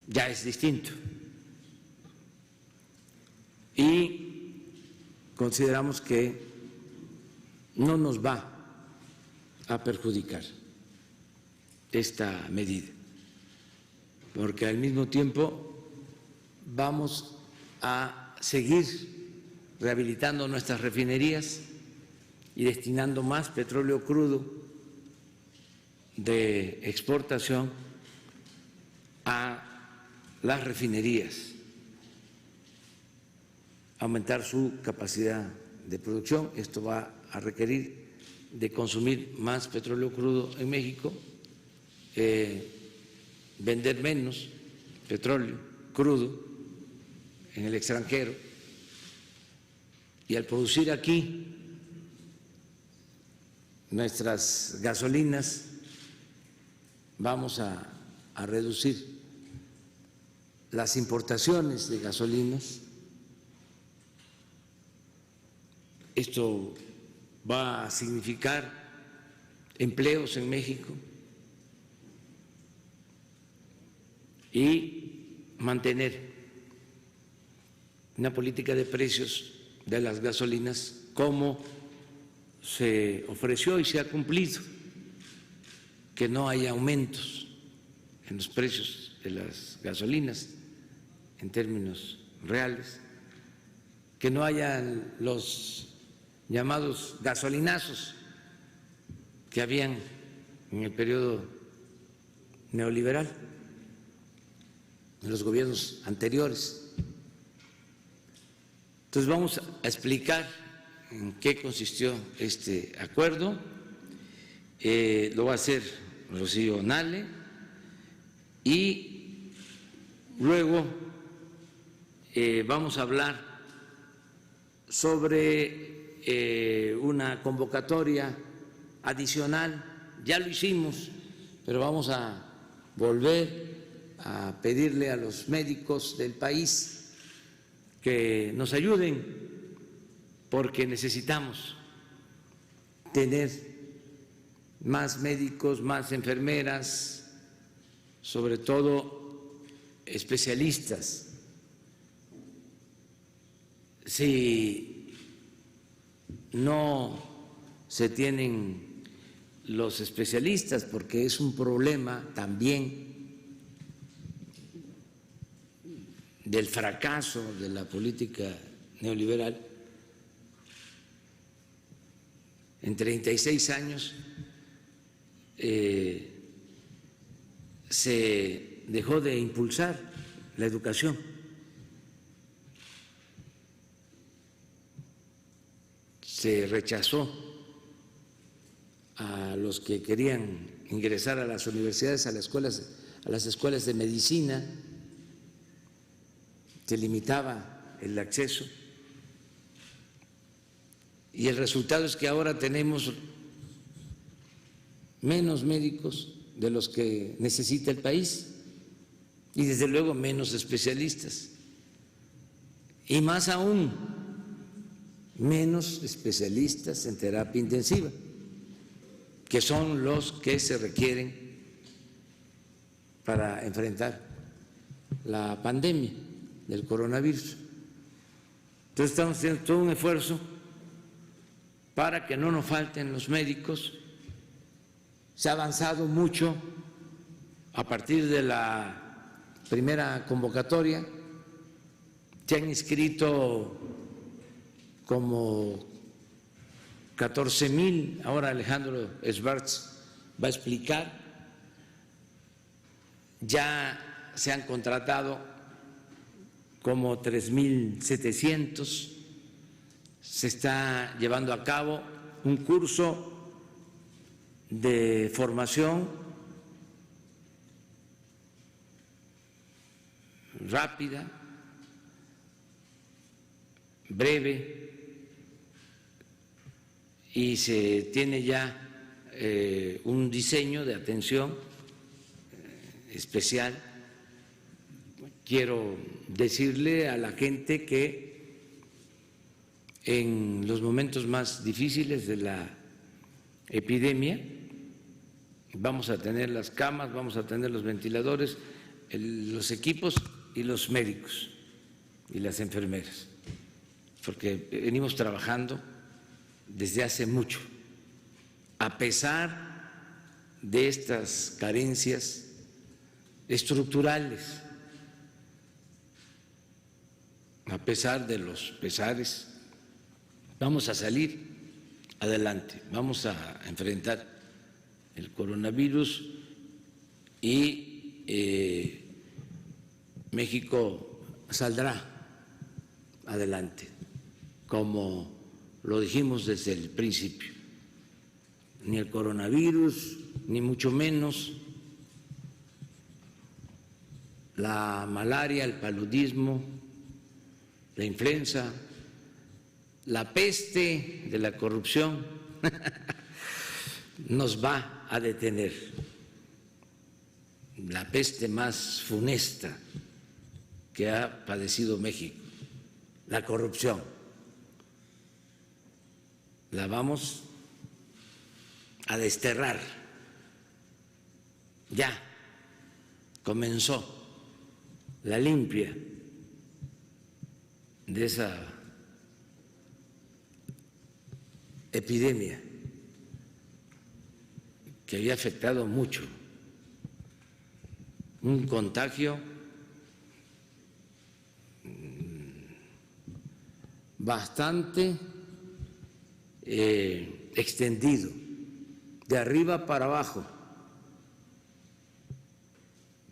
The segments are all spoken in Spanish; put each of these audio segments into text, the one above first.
ya es distinto. Y consideramos que no nos va a perjudicar esta medida, porque al mismo tiempo vamos a seguir rehabilitando nuestras refinerías y destinando más petróleo crudo de exportación a las refinerías, aumentar su capacidad de producción. Esto va a requerir de consumir más petróleo crudo en México, vender menos petróleo crudo en el extranjero, y al producir aquí nuestras gasolinas vamos a reducir las importaciones de gasolinas. Esto va a significar empleos en México y mantener una política de precios de las gasolinas como se ofreció y se ha cumplido, que no haya aumentos en los precios de las gasolinas en términos reales, que no haya los llamados gasolinazos que habían en el periodo neoliberal, en los gobiernos anteriores. Entonces vamos a explicar en qué consistió este acuerdo. Lo va a hacer Rocío Nale y luego vamos a hablar sobre una convocatoria adicional. Ya lo hicimos, pero vamos a volver a pedirle a los médicos del país que nos ayuden, porque necesitamos tener más médicos, más enfermeras, sobre todo especialistas. Si no se tienen los especialistas, porque es un problema también del fracaso de la política neoliberal. En 36 años se dejó de impulsar la educación. Se rechazó a los que querían ingresar a las universidades, a las escuelas de medicina. Se limitaba el acceso, y el resultado es que ahora tenemos menos médicos de los que necesita el país, y desde luego menos especialistas, y más aún menos especialistas en terapia intensiva, que son los que se requieren para enfrentar la pandemia del coronavirus. Entonces estamos haciendo todo un esfuerzo para que no nos falten los médicos. Se ha avanzado mucho a partir de la primera convocatoria. Se han inscrito como 14,000, ahora Alejandro Schwartz va a explicar. Ya se han contratado como 3,700. Se está llevando a cabo un curso de formación rápida, breve, y se tiene ya un diseño de atención especial. Quiero decirle a la gente que en los momentos más difíciles de la epidemia vamos a tener las camas, vamos a tener los ventiladores, los equipos y los médicos y las enfermeras, porque venimos trabajando desde hace mucho, a pesar de estas carencias estructurales, a pesar de los pesares, vamos a salir adelante, vamos a enfrentar el coronavirus y México saldrá adelante, como lo dijimos desde el principio. Ni el coronavirus, ni mucho menos la malaria, el paludismo, la influenza, la peste de la corrupción nos va a detener. La peste más funesta que ha padecido México, la corrupción. La vamos a desterrar. Ya comenzó la limpia de esa epidemia que había afectado mucho, un contagio bastante extendido, de arriba para abajo,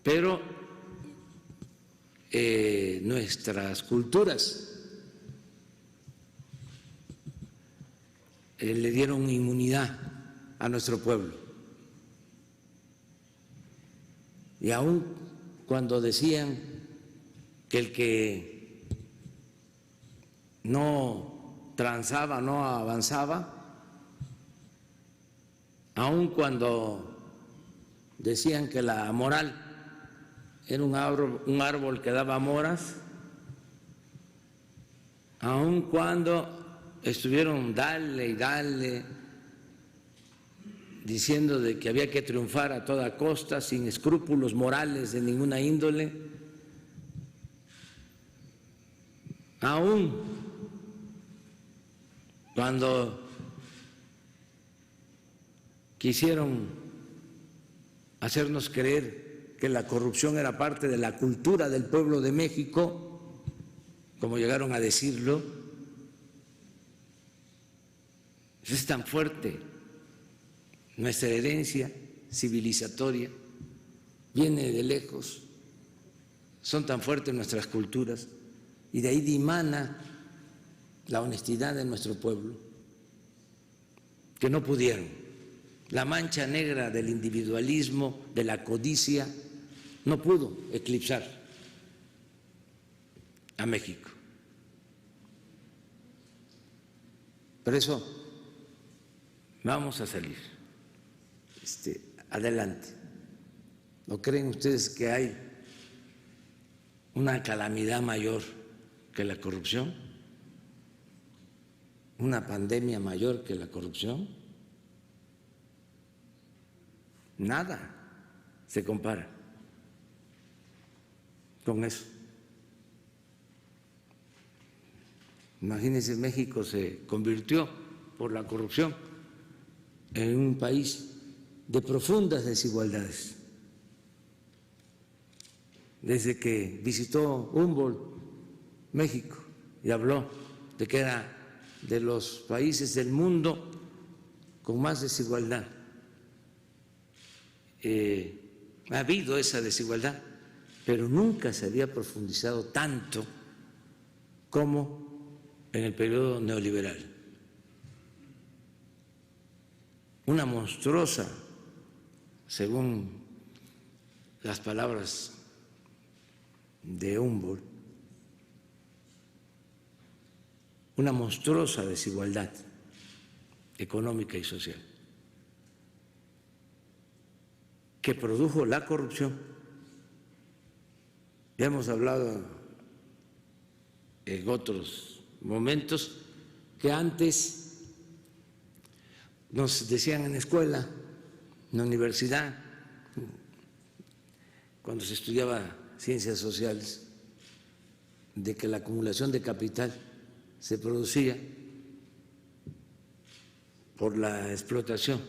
pero nuestras culturas le dieron inmunidad a nuestro pueblo. Y aun cuando decían que el que no transaba, no avanzaba, aun cuando decían que la moral era un árbol que daba moras, aun cuando estuvieron dale y dale diciendo de que había que triunfar a toda costa, sin escrúpulos morales de ninguna índole, aun cuando quisieron hacernos creer que la corrupción era parte de la cultura del pueblo de México, como llegaron a decirlo, es tan fuerte nuestra herencia civilizatoria, viene de lejos, son tan fuertes nuestras culturas y de ahí dimana la honestidad de nuestro pueblo, que no pudieron. La mancha negra del individualismo, de la codicia, no pudo eclipsar a México. Por eso vamos a salir adelante. ¿No creen ustedes que hay una calamidad mayor que la corrupción? ¿Una pandemia mayor que la corrupción? Nada se compara con eso. Imagínense, México se convirtió por la corrupción en un país de profundas desigualdades. Desde que visitó Humboldt México y habló de que era de los países del mundo con más desigualdad. Ha habido esa desigualdad, pero nunca se había profundizado tanto como en el periodo neoliberal. Una monstruosa, según las palabras de Humboldt, una monstruosa desigualdad económica y social que produjo la corrupción. Ya hemos hablado en otros momentos que antes nos decían en la escuela, en la universidad, cuando se estudiaba ciencias sociales, de que la acumulación de capital se producía por la explotación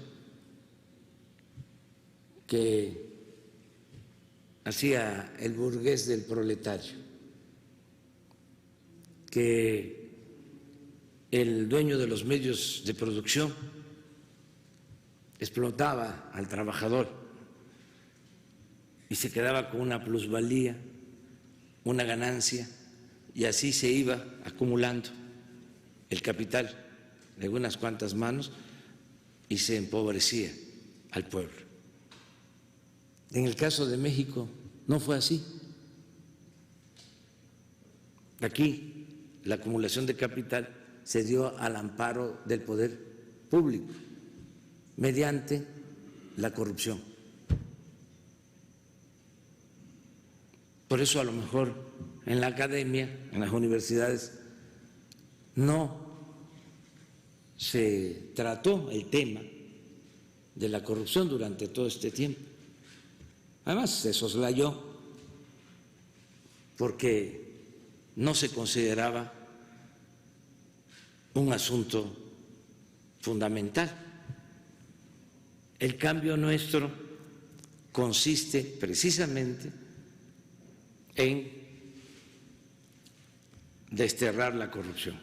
que hacía el burgués del proletario, que el dueño de los medios de producción explotaba al trabajador y se quedaba con una plusvalía, una ganancia, y así se iba acumulando el capital de unas cuantas manos y se empobrecía al pueblo. En el caso de México no fue así. Aquí la acumulación de capital se dio al amparo del poder público mediante la corrupción. Por eso a lo mejor en la academia, en las universidades, no se trató el tema de la corrupción durante todo este tiempo. Además, se soslayó porque no se consideraba un asunto fundamental. El cambio nuestro consiste precisamente en desterrar la corrupción.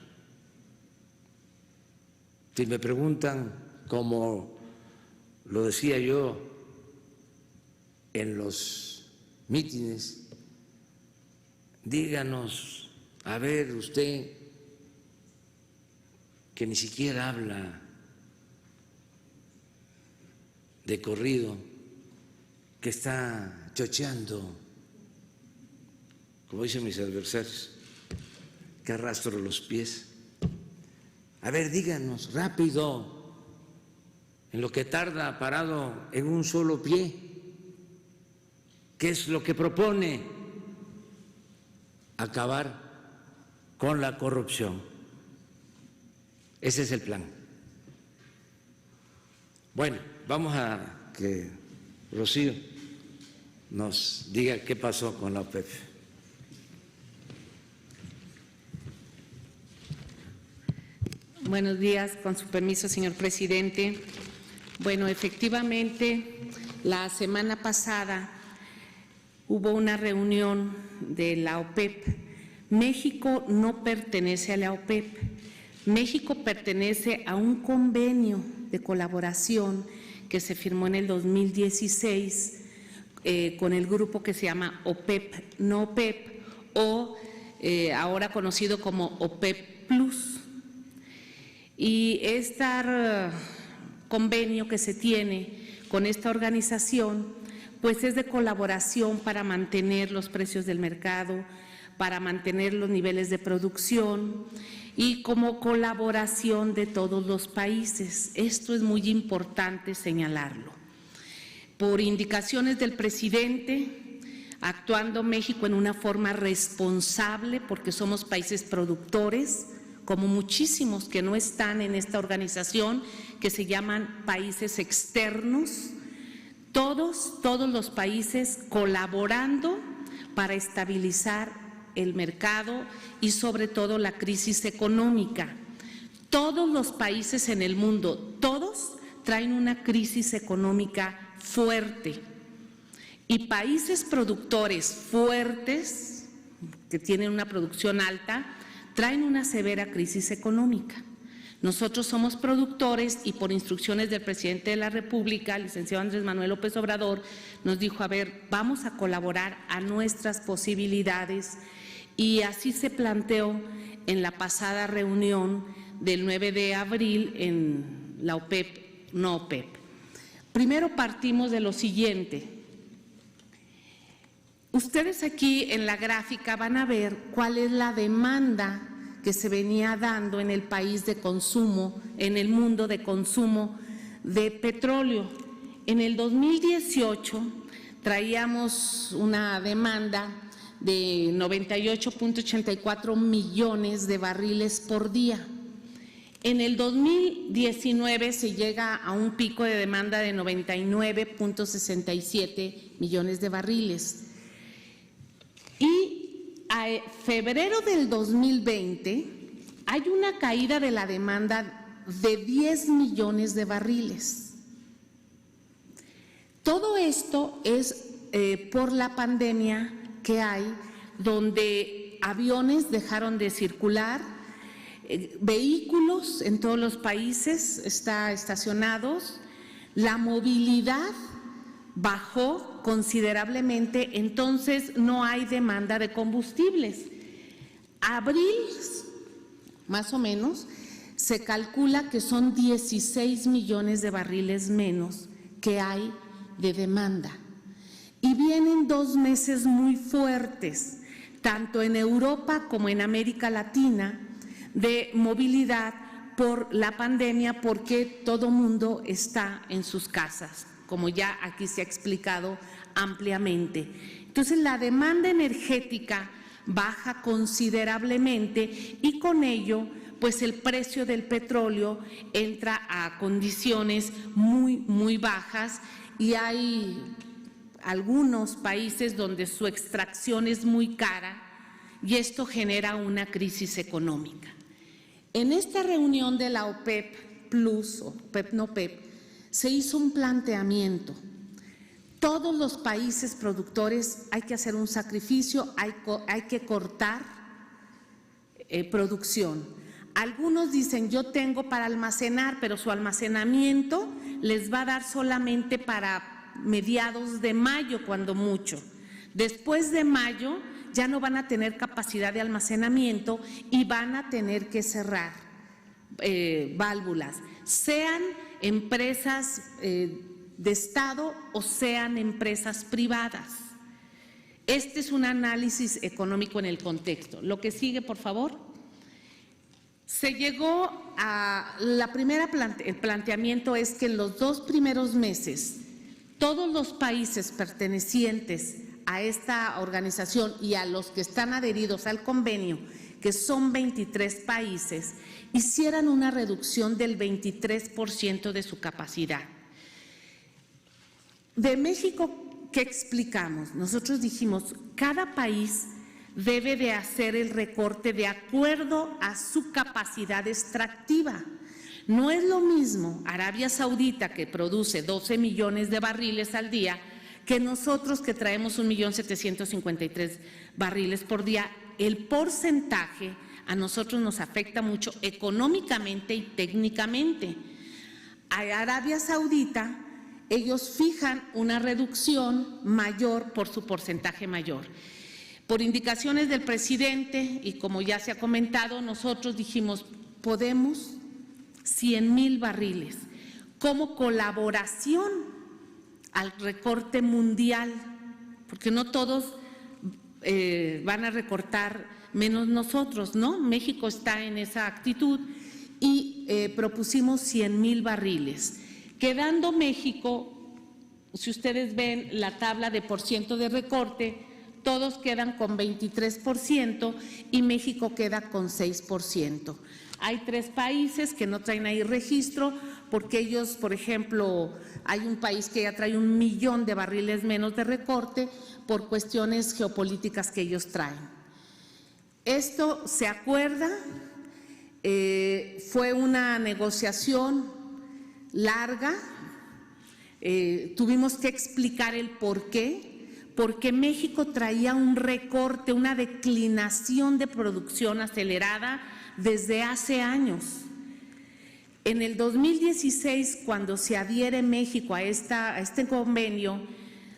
Si me preguntan, como lo decía yo en los mítines, díganos, a ver usted que ni siquiera habla de corrido, que está chocheando, como dicen mis adversarios, que arrastro los pies. A ver, díganos rápido, en lo que tarda parado en un solo pie, ¿qué es lo que propone? Acabar con la corrupción. Ese es el plan. Bueno, vamos a que Rocío nos diga qué pasó con la OPEP. Buenos días, con su permiso, señor presidente. Bueno, efectivamente, la semana pasada hubo una reunión de la OPEP. México no pertenece a la OPEP. México pertenece a un convenio de colaboración que se firmó en el 2016 con el grupo que se llama OPEP, no OPEP, o ahora conocido como OPEP Plus. Y este convenio que se tiene con esta organización, pues es de colaboración para mantener los precios del mercado, para mantener los niveles de producción y como colaboración de todos los países. Esto es muy importante señalarlo. Por indicaciones del presidente, actuando México en una forma responsable, porque somos países productores, como muchísimos que no están en esta organización, que se llaman países externos, todos los países colaborando para estabilizar el mercado y sobre todo la crisis económica. Todos los países en el mundo, todos traen una crisis económica fuerte y países productores fuertes, que tienen una producción alta, traen una severa crisis económica. Nosotros somos productores y por instrucciones del presidente de la República, el licenciado Andrés Manuel López Obrador, nos dijo, a ver, vamos a colaborar a nuestras posibilidades y así se planteó en la pasada reunión del 9 de abril en la OPEP, no OPEP. Primero partimos de lo siguiente. Ustedes aquí en la gráfica van a ver cuál es la demanda que se venía dando en el país de consumo, en el mundo de consumo de petróleo. En el 2018 traíamos una demanda de 98.84 millones de barriles por día. En el 2019 se llega a un pico de demanda de 99.67 millones de barriles. a febrero del 2020 hay una caída de la demanda de 10 millones de barriles. Todo esto es por la pandemia que hay, donde aviones dejaron de circular, vehículos en todos los países están estacionados, la movilidad bajó considerablemente, entonces no hay demanda de combustibles. Abril, más o menos, se calcula que son 16 millones de barriles menos que hay de demanda. Y vienen 2 meses muy fuertes, tanto en Europa como en América Latina, de movilidad por la pandemia, porque todo mundo está en sus casas, como ya aquí se ha explicado ampliamente. Entonces, la demanda energética baja considerablemente y con ello, pues el precio del petróleo entra a condiciones muy bajas, y hay algunos países donde su extracción es muy cara y esto genera una crisis económica. En esta reunión de la OPEP Plus, o OPEP-NOPEP, se hizo un planteamiento. Todos los países productores hay que hacer un sacrificio, hay que cortar producción. Algunos dicen, yo tengo para almacenar, pero su almacenamiento les va a dar solamente para mediados de mayo, cuando mucho. Después de mayo ya no van a tener capacidad de almacenamiento y van a tener que cerrar válvulas, sean empresas de Estado o sean empresas privadas. Este es un análisis económico en el contexto. Lo que sigue, por favor. Se llegó a el planteamiento es que en los 2 primeros meses todos los países pertenecientes a esta organización y a los que están adheridos al convenio, que son 23 países, hicieran una reducción del 23% de su capacidad. De México, ¿qué explicamos? Nosotros dijimos, cada país debe de hacer el recorte de acuerdo a su capacidad extractiva. No es lo mismo Arabia Saudita, que produce 12 millones de barriles al día, que nosotros, que traemos 1.753.000 barriles por día. El porcentaje a nosotros nos afecta mucho económicamente y técnicamente. A Arabia Saudita, ellos fijan una reducción mayor por su porcentaje mayor. Por indicaciones del presidente, y como ya se ha comentado, nosotros dijimos, podemos 100,000 barriles como colaboración al recorte mundial, porque no todos van a recortar menos nosotros, ¿no? México está en esa actitud y propusimos 100,000 barriles, quedando México, si ustedes ven la tabla de % de recorte, todos quedan con 23% y México queda con 6%. Hay 3 países que no traen ahí registro porque ellos, por ejemplo, hay un país que ya trae 1 millón de barriles menos de recorte por cuestiones geopolíticas que ellos traen. Esto se acuerda, fue una negociación larga, tuvimos que explicar el por qué. Porque México traía un recorte, una declinación de producción acelerada desde hace años. En el 2016, cuando se adhiere México a este convenio,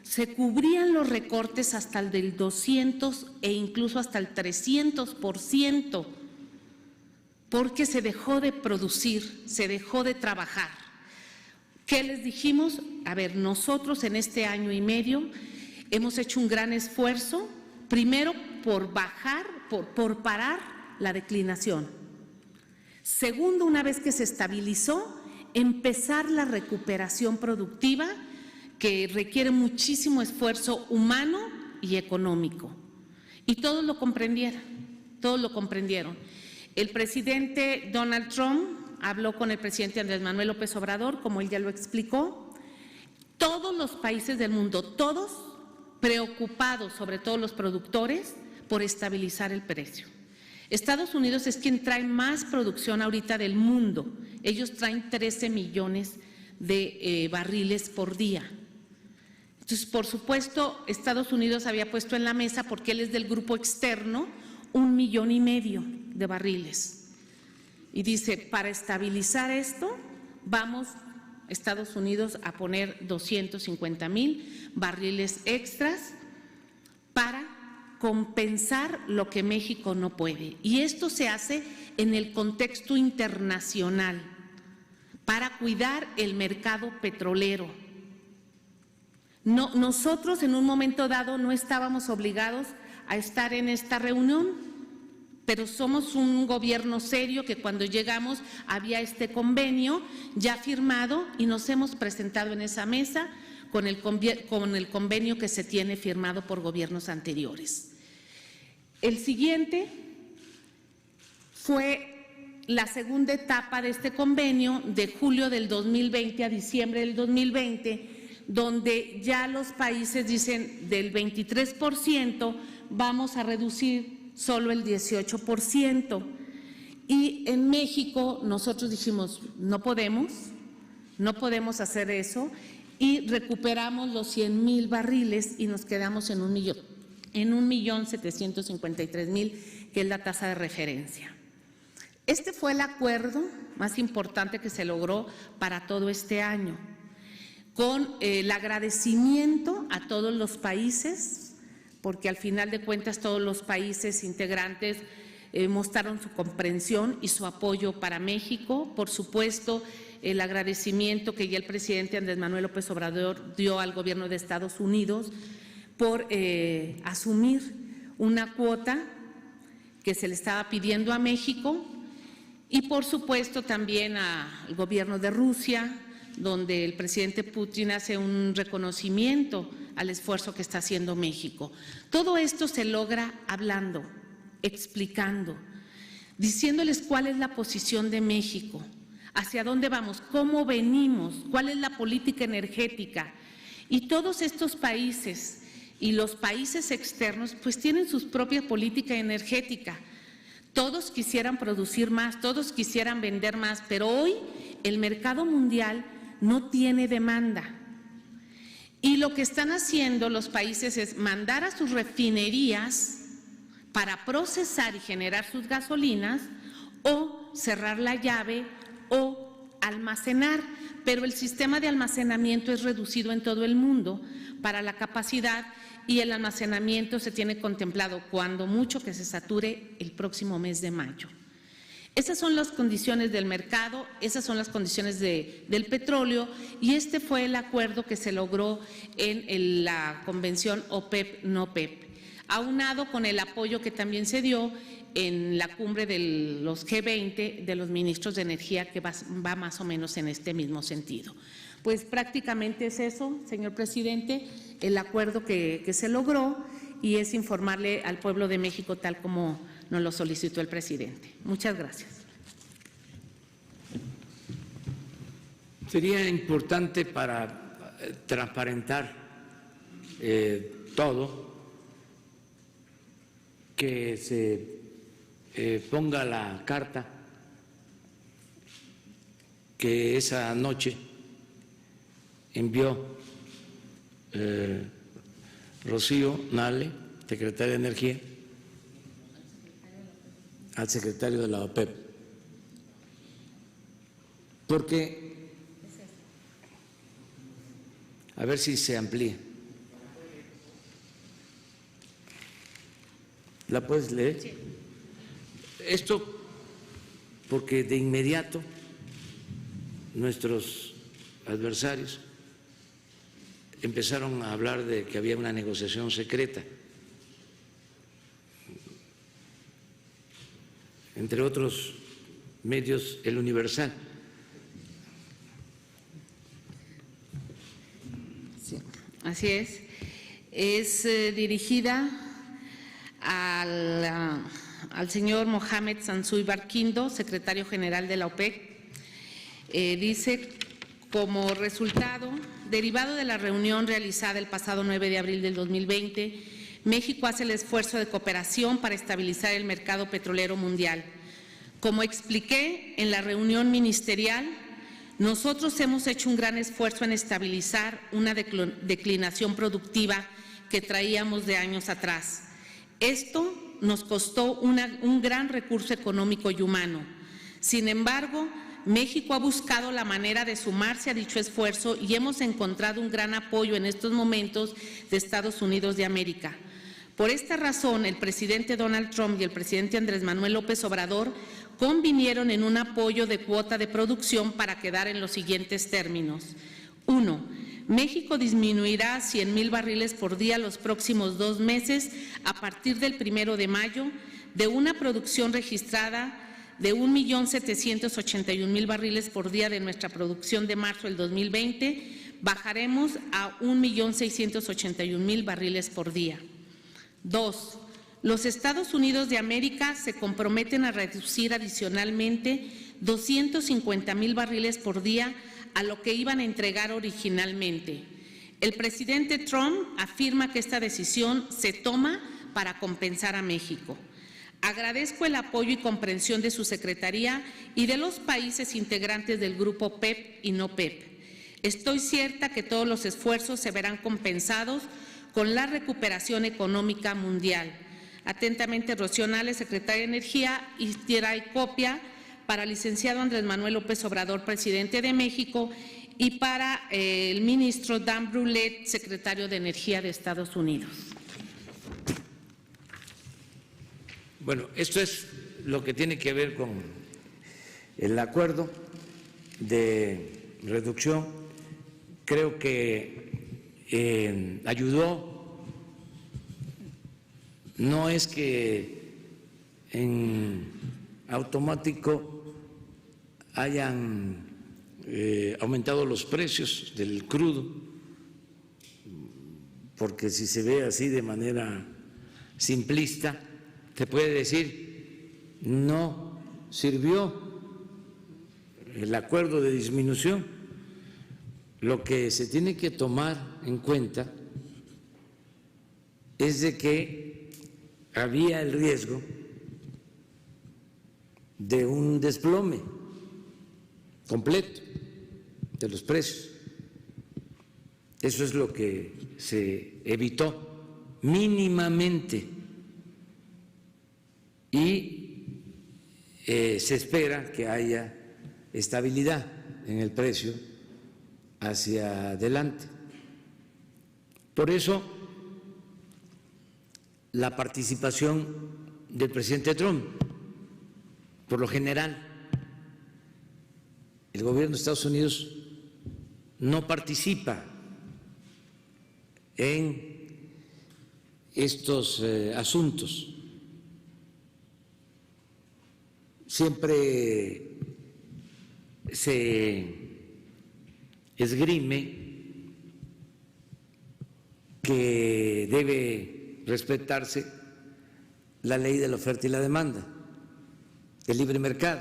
se cubrían los recortes hasta el del 200 e incluso hasta el 300%, porque se dejó de producir, se dejó de trabajar. ¿Qué les dijimos? A ver, nosotros en este año y medio hemos hecho un gran esfuerzo, primero por parar la declinación. Segundo, una vez que se estabilizó, empezar la recuperación productiva, que requiere muchísimo esfuerzo humano y económico. Y todos lo comprendieron, todos lo comprendieron. El presidente Donald Trump habló con el presidente Andrés Manuel López Obrador, como él ya lo explicó. Todos los países del mundo, todos preocupados, sobre todo los productores, por estabilizar el precio. Estados Unidos es quien trae más producción ahorita del mundo. Ellos traen 13 millones de barriles por día. Entonces, por supuesto, Estados Unidos había puesto en la mesa, porque él es del grupo externo, 1,5 millones de barriles. Y dice, para estabilizar esto, vamos Estados Unidos a poner 250,000 barriles extras para compensar lo que México no puede. Y esto se hace en el contexto internacional para cuidar el mercado petrolero. No, nosotros en un momento dado no estábamos obligados a estar en esta reunión, pero somos un gobierno serio que cuando llegamos había este convenio ya firmado y nos hemos presentado en esa mesa con el convenio que se tiene firmado por gobiernos anteriores. El siguiente fue la segunda etapa de este convenio, de julio del 2020 a diciembre del 2020, donde ya los países dicen del 23% vamos a reducir solo el 18%. Y en México nosotros dijimos, no podemos hacer eso, y recuperamos los 100,000 barriles y nos quedamos en 1,753,000, que es la tasa de referencia. Este fue el acuerdo más importante que se logró para todo este año, con el agradecimiento a todos los países, porque al final de cuentas todos los países integrantes mostraron su comprensión y su apoyo para México. Por supuesto, el agradecimiento que ya el presidente Andrés Manuel López Obrador dio al gobierno de Estados Unidos por asumir una cuota que se le estaba pidiendo a México, y por supuesto también al gobierno de Rusia, donde el presidente Putin hace un reconocimiento al esfuerzo que está haciendo México. Todo esto se logra hablando, explicando, diciéndoles cuál es la posición de México, hacia dónde vamos, cómo venimos, cuál es la política energética. Y todos estos países y los países externos pues tienen su propia política energética. Todos quisieran producir más, todos quisieran vender más, pero hoy el mercado mundial no tiene demanda. Y lo que están haciendo los países es mandar a sus refinerías para procesar y generar sus gasolinas, o cerrar la llave o almacenar, pero el sistema de almacenamiento es reducido en todo el mundo para la capacidad, y el almacenamiento se tiene contemplado cuando mucho que se sature el próximo mes de mayo. Esas son las condiciones del mercado, esas son las condiciones del petróleo, y este fue el acuerdo que se logró en la convención OPEP-NOPEP, aunado con el apoyo que también se dio en la cumbre de los G20 de los ministros de energía, que va más o menos en este mismo sentido. Pues prácticamente es eso, señor presidente, el acuerdo que se logró, y es informarle al pueblo de México tal como nos lo solicitó el presidente. Muchas gracias. Sería importante para transparentar todo, que se ponga la carta que esa noche envió Rocío Nale, secretaria de Energía, al secretario de la OPEP, porque, a ver si se amplía. ¿La puedes leer? Sí. Esto porque de inmediato nuestros adversarios empezaron a hablar de que había una negociación secreta, entre otros medios, El Universal. Sí, así es. Es dirigida al señor Mohamed Sansuy Barquindo, secretario general de la OPEP. Dice: como resultado, derivado de la reunión realizada el pasado 9 de abril del 2020, México hace el esfuerzo de cooperación para estabilizar el mercado petrolero mundial. Como expliqué en la reunión ministerial, nosotros hemos hecho un gran esfuerzo en estabilizar una declinación productiva que traíamos de años atrás. Esto nos costó un gran recurso económico y humano. Sin embargo, México ha buscado la manera de sumarse a dicho esfuerzo y hemos encontrado un gran apoyo en estos momentos de Estados Unidos de América. Por esta razón, el presidente Donald Trump y el presidente Andrés Manuel López Obrador convinieron en un apoyo de cuota de producción para quedar en los siguientes términos. 1. México disminuirá 100,000 barriles por día los próximos 2 meses a partir del 1 de mayo de una producción registrada de 1,781,000 barriles por día de nuestra producción de marzo del 2020, bajaremos a 1,681,000 barriles por día. 2. Los Estados Unidos de América se comprometen a reducir adicionalmente 250,000 barriles por día a lo que iban a entregar originalmente. El presidente Trump afirma que esta decisión se toma para compensar a México. Agradezco el apoyo y comprensión de su Secretaría y de los países integrantes del grupo PEP y no PEP. Estoy cierta que todos los esfuerzos se verán compensados con la recuperación económica mundial. Atentamente, Rocío Nales, Secretaria de Energía, y trae copia para el licenciado Andrés Manuel López Obrador, presidente de México, y para el ministro Dan Brouillette, secretario de Energía de Estados Unidos. Bueno, esto es lo que tiene que ver con el acuerdo de reducción. Creo que ayudó. No es que en automático hayan aumentado los precios del crudo, porque si se ve así de manera simplista, se puede decir no sirvió el acuerdo de disminución. Lo que se tiene que tomar en cuenta es de que había el riesgo de un desplome completo de los precios. Eso es lo que se evitó mínimamente y se espera que haya estabilidad en el precio hacia adelante. Por eso, la participación del presidente Trump. Por lo general, el gobierno de Estados Unidos no participa en estos asuntos. Siempre se esgrime que debe respetarse la ley de la oferta y la demanda, el libre mercado.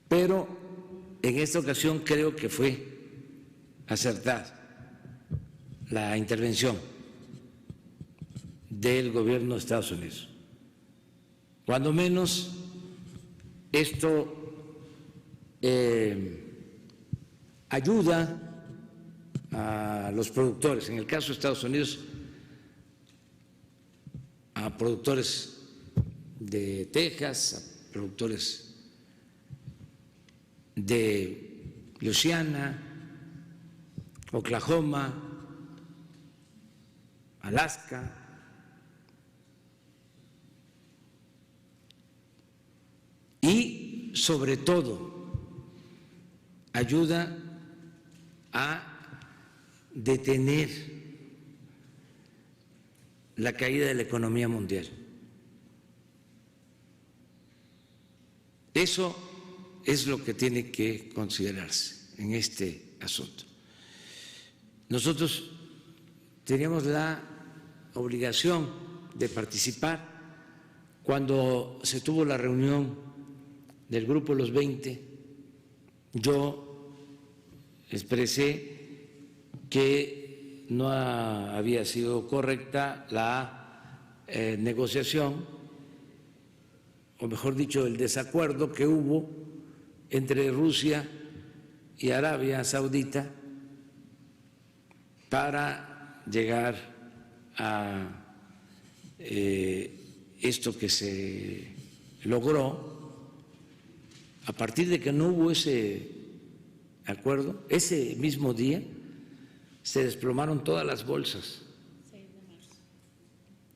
Pero en esta ocasión creo que fue acertada la intervención del gobierno de Estados Unidos. Cuando menos esto ayuda a los productores, en el caso de Estados Unidos, a productores de Texas, a productores de Luisiana, Oklahoma, Alaska, y sobre todo ayuda a detener la caída de la economía mundial. Eso es lo que tiene que considerarse en este asunto. Nosotros teníamos la obligación de participar cuando se tuvo la reunión del Grupo de los 20. Yo expresé que no había sido correcta la negociación, o mejor dicho, el desacuerdo que hubo entre Rusia y Arabia Saudita para llegar a esto que se logró. A partir de que no hubo ese acuerdo, ese mismo día se desplomaron todas las bolsas.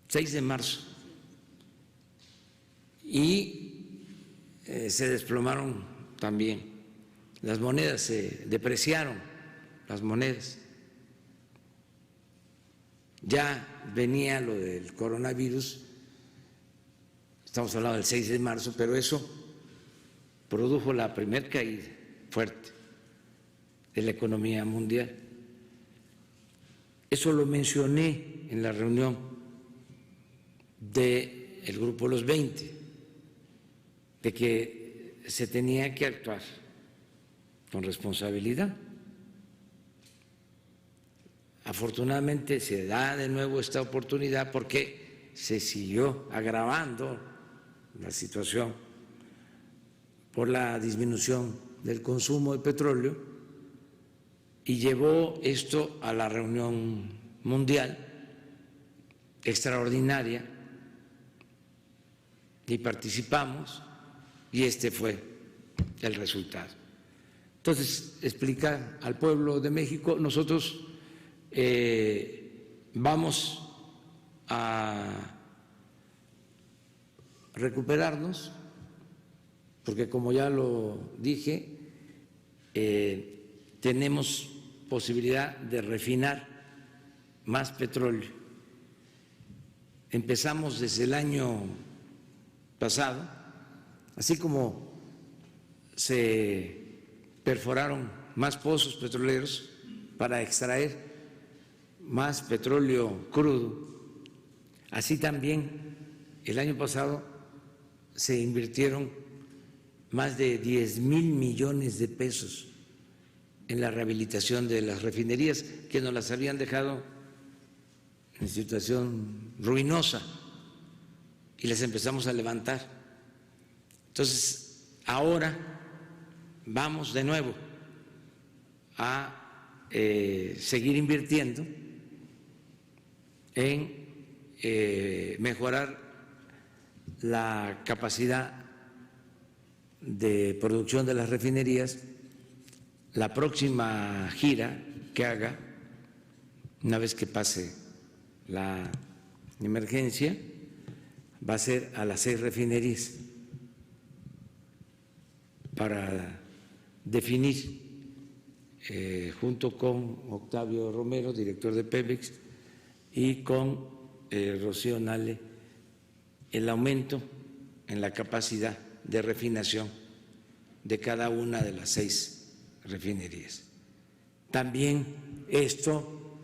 6 de marzo. Y se desplomaron también las monedas, se depreciaron las monedas. Ya venía lo del coronavirus, estamos hablando del 6 de marzo, pero eso produjo la primera caída fuerte de la economía mundial. Eso lo mencioné en la reunión del Grupo Los 20, de que se tenía que actuar con responsabilidad. Afortunadamente se da de nuevo esta oportunidad porque se siguió agravando la situación por la disminución del consumo de petróleo y llevó esto a la reunión mundial extraordinaria y participamos y este fue el resultado. Entonces, explicar al pueblo de México, nosotros vamos a recuperarnos, porque como ya lo dije, tenemos posibilidad de refinar más petróleo. Empezamos desde el año pasado, así como se perforaron más pozos petroleros para extraer más petróleo crudo, así también el año pasado se invirtieron más de 10,000 millones de pesos en la rehabilitación de las refinerías que nos las habían dejado en situación ruinosa y las empezamos a levantar. Entonces, ahora vamos de nuevo a seguir invirtiendo en mejorar la capacidad de producción de las refinerías. La próxima gira que haga, una vez que pase la emergencia, va a ser a las 6 refinerías para definir, junto con Octavio Romero, director de Pemex, y con Rocío Nale, el aumento en la capacidad de refinación de cada una de las 6 refinerías. También esto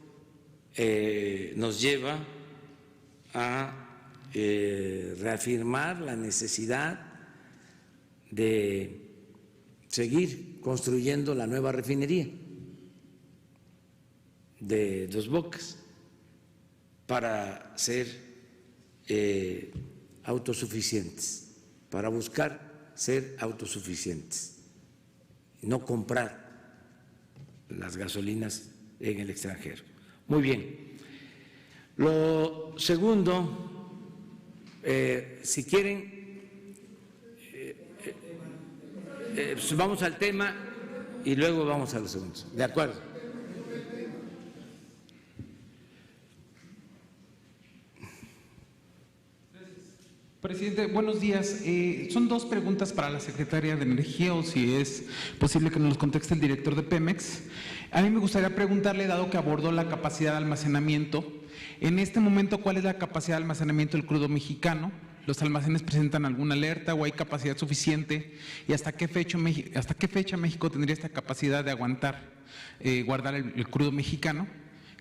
nos lleva a reafirmar la necesidad de seguir construyendo la nueva refinería de Dos Bocas para ser autosuficientes, para buscar ser autosuficientes, no comprar las gasolinas en el extranjero. Muy bien. Lo segundo, si quieren, pues vamos al tema y luego vamos a los segundos. ¿De acuerdo? Presidente, buenos días. Son 2 preguntas para la secretaria de Energía, o si es posible que nos los conteste el director de Pemex. A mí me gustaría preguntarle, dado que abordó la capacidad de almacenamiento, en este momento, ¿cuál es la capacidad de almacenamiento del crudo mexicano? ¿Los almacenes presentan alguna alerta o hay capacidad suficiente? ¿Y hasta qué fecha México tendría esta capacidad de aguantar, guardar el crudo mexicano?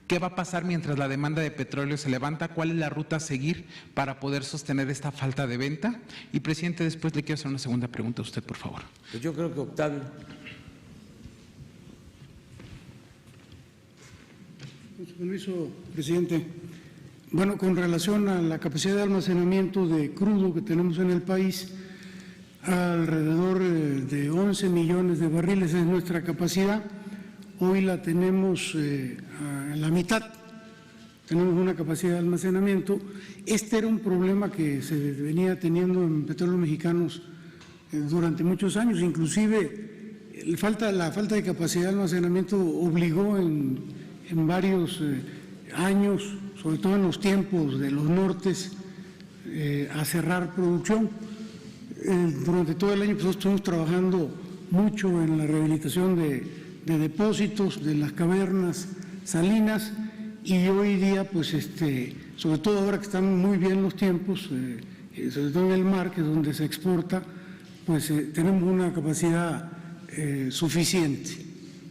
¿Qué va a pasar mientras la demanda de petróleo se levanta? ¿Cuál es la ruta a seguir para poder sostener esta falta de venta? Y, presidente, después le quiero hacer una segunda pregunta a usted, por favor. Pues yo creo que Octavio. Con su permiso, presidente. Bueno, con relación a la capacidad de almacenamiento de crudo que tenemos en el país, alrededor de 11 millones de barriles es nuestra capacidad. Hoy la tenemos a la mitad, tenemos una capacidad de almacenamiento. Este era un problema que se venía teniendo en Petróleos Mexicanos durante muchos años, inclusive la falta de capacidad de almacenamiento obligó en varios años, sobre todo en los tiempos de los nortes, a cerrar producción. Durante todo el año nosotros estuvimos trabajando mucho en la rehabilitación de depósitos, de las cavernas salinas, y hoy día, pues, sobre todo ahora que están muy bien los tiempos, sobre todo en el mar, que es donde se exporta, pues tenemos una capacidad suficiente,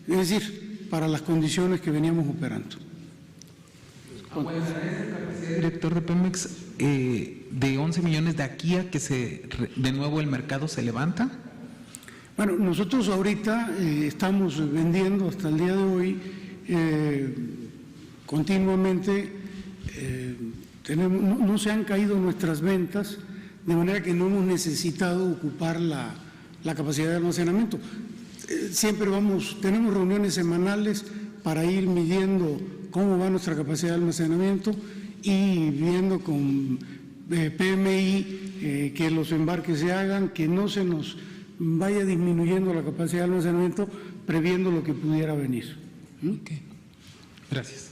es decir, para las condiciones que veníamos operando. Director de Pemex, de 11 millones de aquí a que de nuevo el mercado se levanta. Bueno, nosotros ahorita estamos vendiendo hasta el día de hoy continuamente, no se han caído nuestras ventas, de manera que no hemos necesitado ocupar la capacidad de almacenamiento. Siempre tenemos reuniones semanales para ir midiendo cómo va nuestra capacidad de almacenamiento y viendo con PMI que los embarques se hagan, que no se nos vaya disminuyendo la capacidad de almacenamiento, previendo lo que pudiera venir. Okay. Gracias.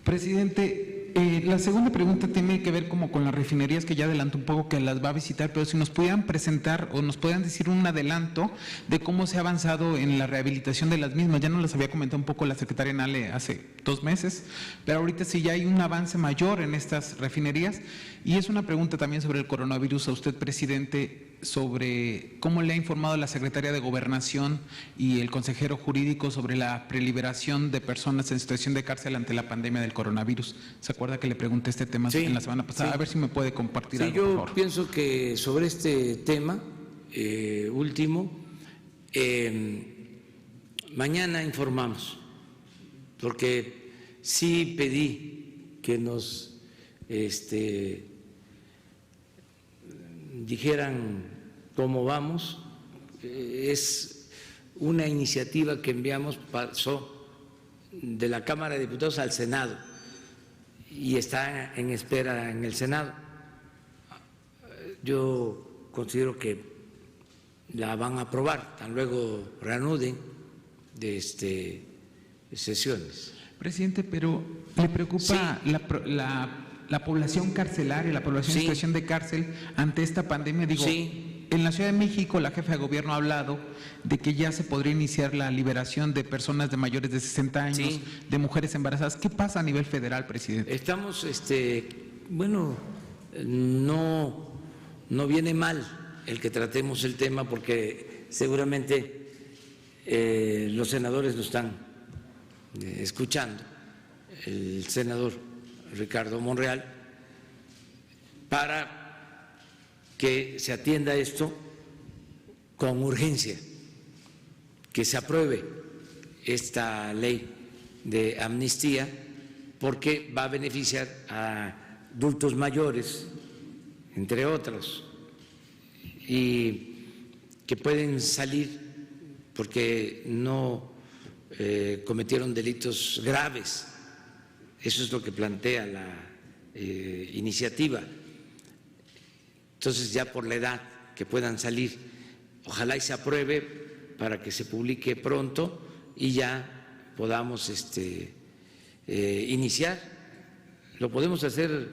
Presidente, la segunda pregunta tiene que ver como con las refinerías, que ya adelanto un poco que las va a visitar, pero si nos pudieran presentar o nos pudieran decir un adelanto de cómo se ha avanzado en la rehabilitación de las mismas. Ya nos las había comentado un poco la secretaria Nale hace 2 meses, pero ahorita sí ya hay un avance mayor en estas refinerías. Y es una pregunta también sobre el coronavirus a usted, presidente, sobre cómo le ha informado la secretaria de Gobernación y el consejero jurídico sobre la preliberación de personas en situación de cárcel ante la pandemia del coronavirus. ¿Se acuerda que le pregunté este tema en la semana pasada? Sí. A ver si me puede compartir algo, por favor. Yo pienso que sobre este tema último, mañana informamos, porque sí pedí que nos dijeran cómo vamos. Es una iniciativa que enviamos, pasó de la Cámara de Diputados al Senado y está en espera en el Senado. Yo considero que la van a aprobar, tan luego reanuden sesiones. Presidente, pero ¿le preocupa la población carcelaria, la población en situación de cárcel ante esta pandemia? Digo, en la Ciudad de México la jefa de gobierno ha hablado de que ya se podría iniciar la liberación de personas de mayores de 60 años, de mujeres embarazadas. ¿Qué pasa a nivel federal, presidente? Estamos, bueno, no viene mal el que tratemos el tema, porque seguramente los senadores lo están escuchando, el senador Ricardo Monreal, para que se atienda esto con urgencia, que se apruebe esta ley de amnistía, porque va a beneficiar a adultos mayores, entre otros, y que pueden salir porque no cometieron delitos graves. Eso es lo que plantea la iniciativa. Entonces, ya por la edad que puedan salir, ojalá y se apruebe para que se publique pronto y ya podamos iniciar. Lo podemos hacer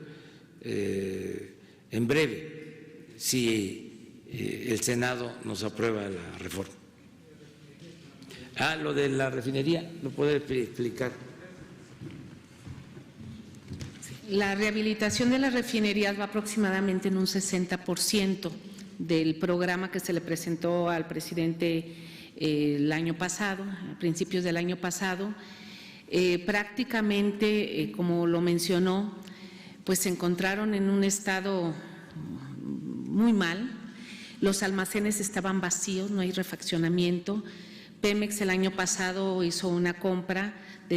en breve si el Senado nos aprueba la reforma. Lo de la refinería, ¿lo puede explicar? La rehabilitación de las refinerías va aproximadamente en un 60% del programa que se le presentó al presidente el año pasado, a principios del año pasado. Prácticamente, como lo mencionó, pues se encontraron en un estado muy mal. Los almacenes estaban vacíos, no hay refaccionamiento, Pemex el año pasado hizo una compra de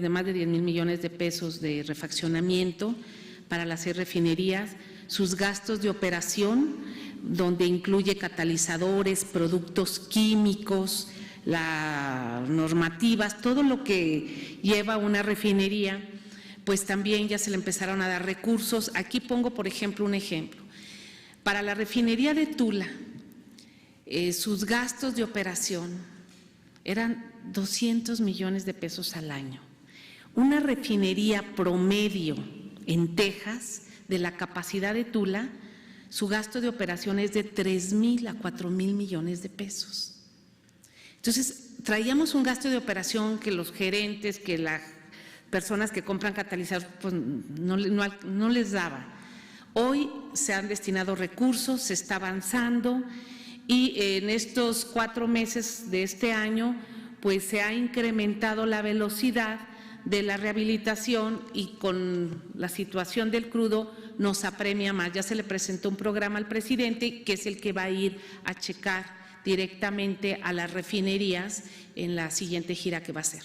más de 10 mil millones de pesos de refaccionamiento para las 6 refinerías. Sus gastos de operación, donde incluye catalizadores, productos químicos, las normativas, todo lo que lleva una refinería, pues también ya se le empezaron a dar recursos. Aquí pongo, por ejemplo, un ejemplo. Para la refinería de Tula, sus gastos de operación eran 200 millones de pesos al año. Una refinería promedio en Texas, de la capacidad de Tula, su gasto de operación es de 3,000 a 4,000 millones de pesos. Entonces, traíamos un gasto de operación que los gerentes, que las personas que compran catalizadores, pues no les daba. Hoy se han destinado recursos, se está avanzando y en estos 4 meses de este año, pues se ha incrementado la velocidad de la rehabilitación y con la situación del crudo nos apremia más. Ya se le presentó un programa al presidente que es el que va a ir a checar directamente a las refinerías en la siguiente gira que va a hacer.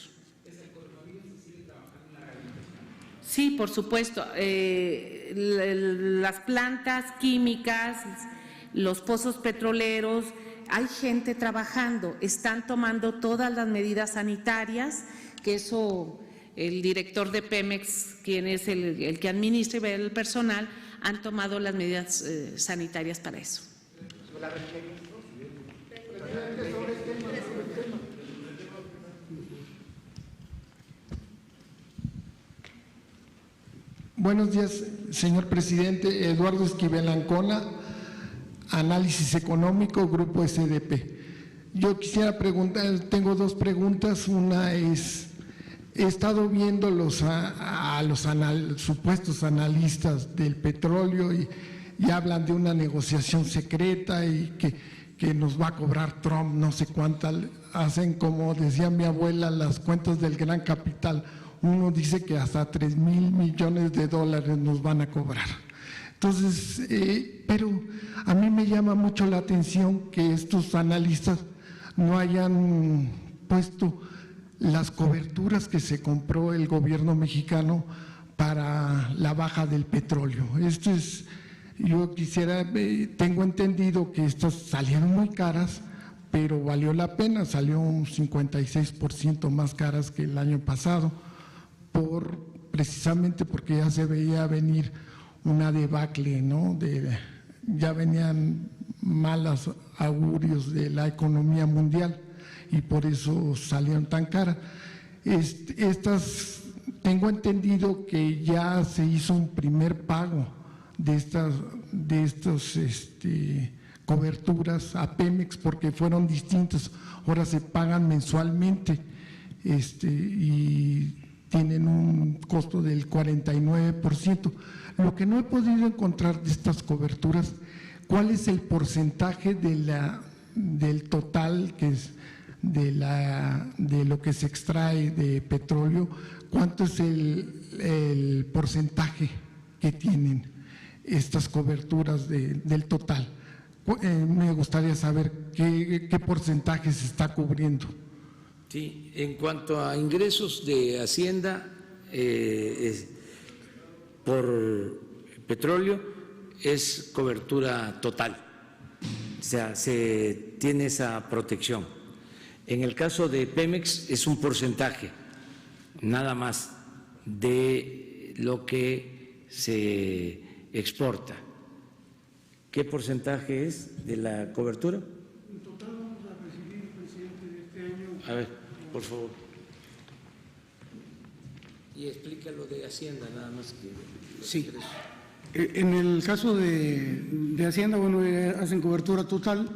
Sí, por supuesto. Las plantas químicas, los pozos petroleros, hay gente trabajando, están tomando todas las medidas sanitarias, que eso el director de Pemex, quien es el que administra y ve el personal, han tomado las medidas sanitarias para eso. Buenos días, señor presidente. Eduardo Esquivel Ancona, Análisis Económico, Grupo SDP. Yo quisiera preguntar, tengo 2 preguntas. Una es, he estado viendo a los supuestos analistas del petróleo y hablan de una negociación secreta y que nos va a cobrar Trump, no sé cuánta. Hacen, como decía mi abuela, las cuentas del gran capital. Uno dice que hasta 3,000 millones de dólares nos van a cobrar. Entonces, pero a mí me llama mucho la atención que estos analistas no hayan puesto las coberturas que se compró el gobierno mexicano para la baja del petróleo. Esto es, yo quisiera, tengo entendido que estas salieron muy caras, pero valió la pena, salió un 56% más caras que el año pasado, precisamente porque ya se veía venir una debacle, ¿no? Ya venían malos augurios de la economía mundial y por eso salieron tan caras. Tengo entendido que ya se hizo un primer pago de estas coberturas a Pemex porque fueron distintas, ahora se pagan mensualmente y tienen un costo del 49%. Lo que no he podido encontrar de estas coberturas, ¿cuál es el porcentaje del total que es de lo que se extrae de petróleo? ¿Cuánto es el porcentaje que tienen estas coberturas del total? Me gustaría saber qué porcentaje se está cubriendo. Sí, en cuanto a ingresos de Hacienda por petróleo, es cobertura total, o sea, se tiene esa protección. En el caso de Pemex es un porcentaje nada más de lo que se exporta. ¿Qué porcentaje es de la cobertura? En total vamos a recibir, presidente, de este año. A ver, por favor. Y explica lo de Hacienda, nada más que… Sí. En el caso de Hacienda, bueno, hacen cobertura total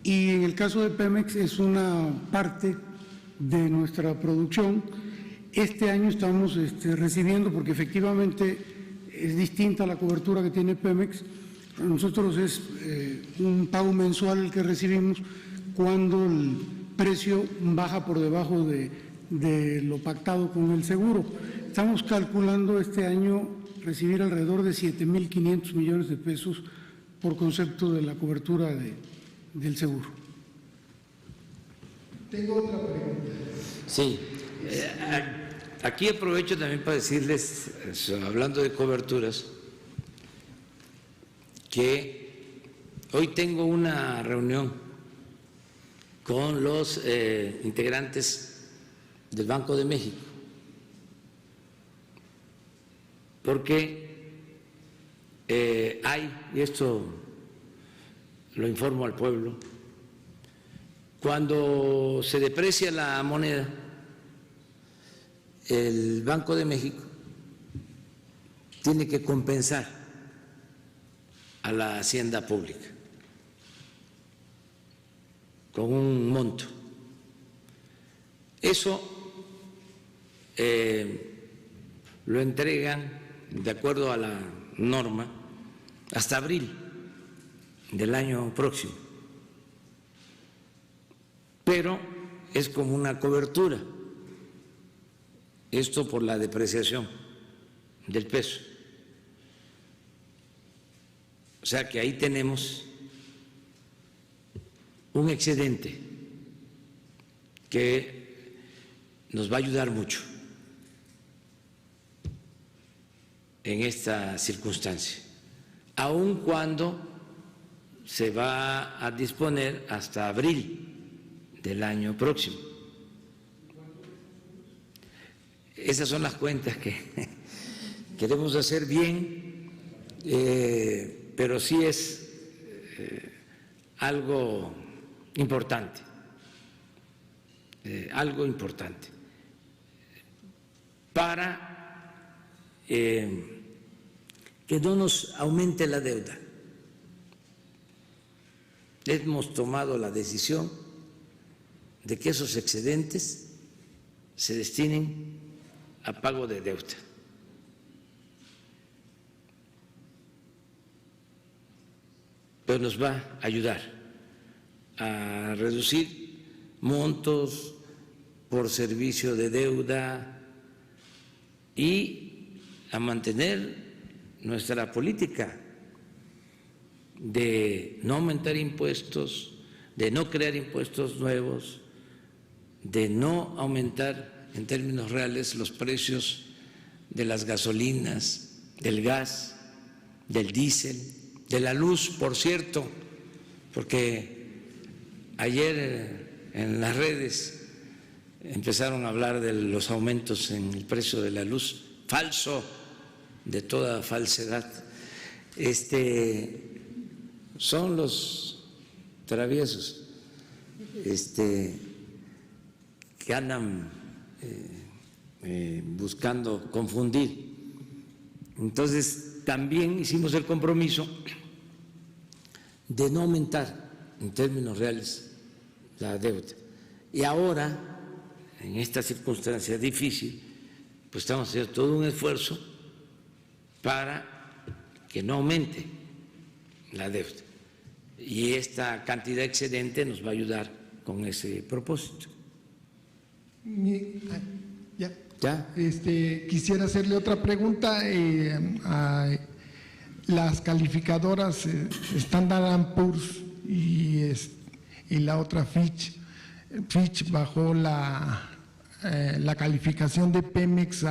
y en el caso de Pemex es una parte de nuestra producción. Este año estamos recibiendo, porque efectivamente es distinta la cobertura que tiene Pemex. Nosotros es un pago mensual el que recibimos cuando el precio baja por debajo de lo pactado con el seguro. Estamos calculando este año recibir alrededor de 7,500 millones de pesos por concepto de la cobertura del seguro. Tengo otra pregunta. Sí. Aquí aprovecho también para decirles, hablando de coberturas, que hoy tengo una reunión con los integrantes del Banco de México, porque hay, y esto lo informo al pueblo, cuando se deprecia la moneda, el Banco de México tiene que compensar a la hacienda pública con un monto. Eso lo entregan, de acuerdo a la norma, hasta abril del año próximo. Pero es como una cobertura, esto por la depreciación del peso. O sea que ahí tenemos un excedente que nos va a ayudar mucho en esta circunstancia, aun cuando se va a disponer hasta abril del año próximo. Esas son las cuentas que queremos hacer bien, pero sí es algo importante, para que no nos aumente la deuda. Hemos tomado la decisión de que esos excedentes se destinen a pago de deuda. Pues nos va a ayudar a reducir montos por servicio de deuda y a mantener nuestra política de no aumentar impuestos, de no crear impuestos nuevos, de no aumentar en términos reales los precios de las gasolinas, del gas, del diésel, de la luz, por cierto, porque ayer en las redes empezaron a hablar de los aumentos en el precio de la luz, falso, de toda falsedad. Son los traviesos que andan buscando confundir. Entonces, también hicimos el compromiso de no aumentar en términos reales la deuda. Y ahora, en esta circunstancia difícil, pues estamos haciendo todo un esfuerzo para que no aumente la deuda. Y esta cantidad excedente nos va a ayudar con ese propósito. ¿Ya? Quisiera hacerle otra pregunta. Las calificadoras Standard & Poor's y la otra Fitch bajó la calificación de Pemex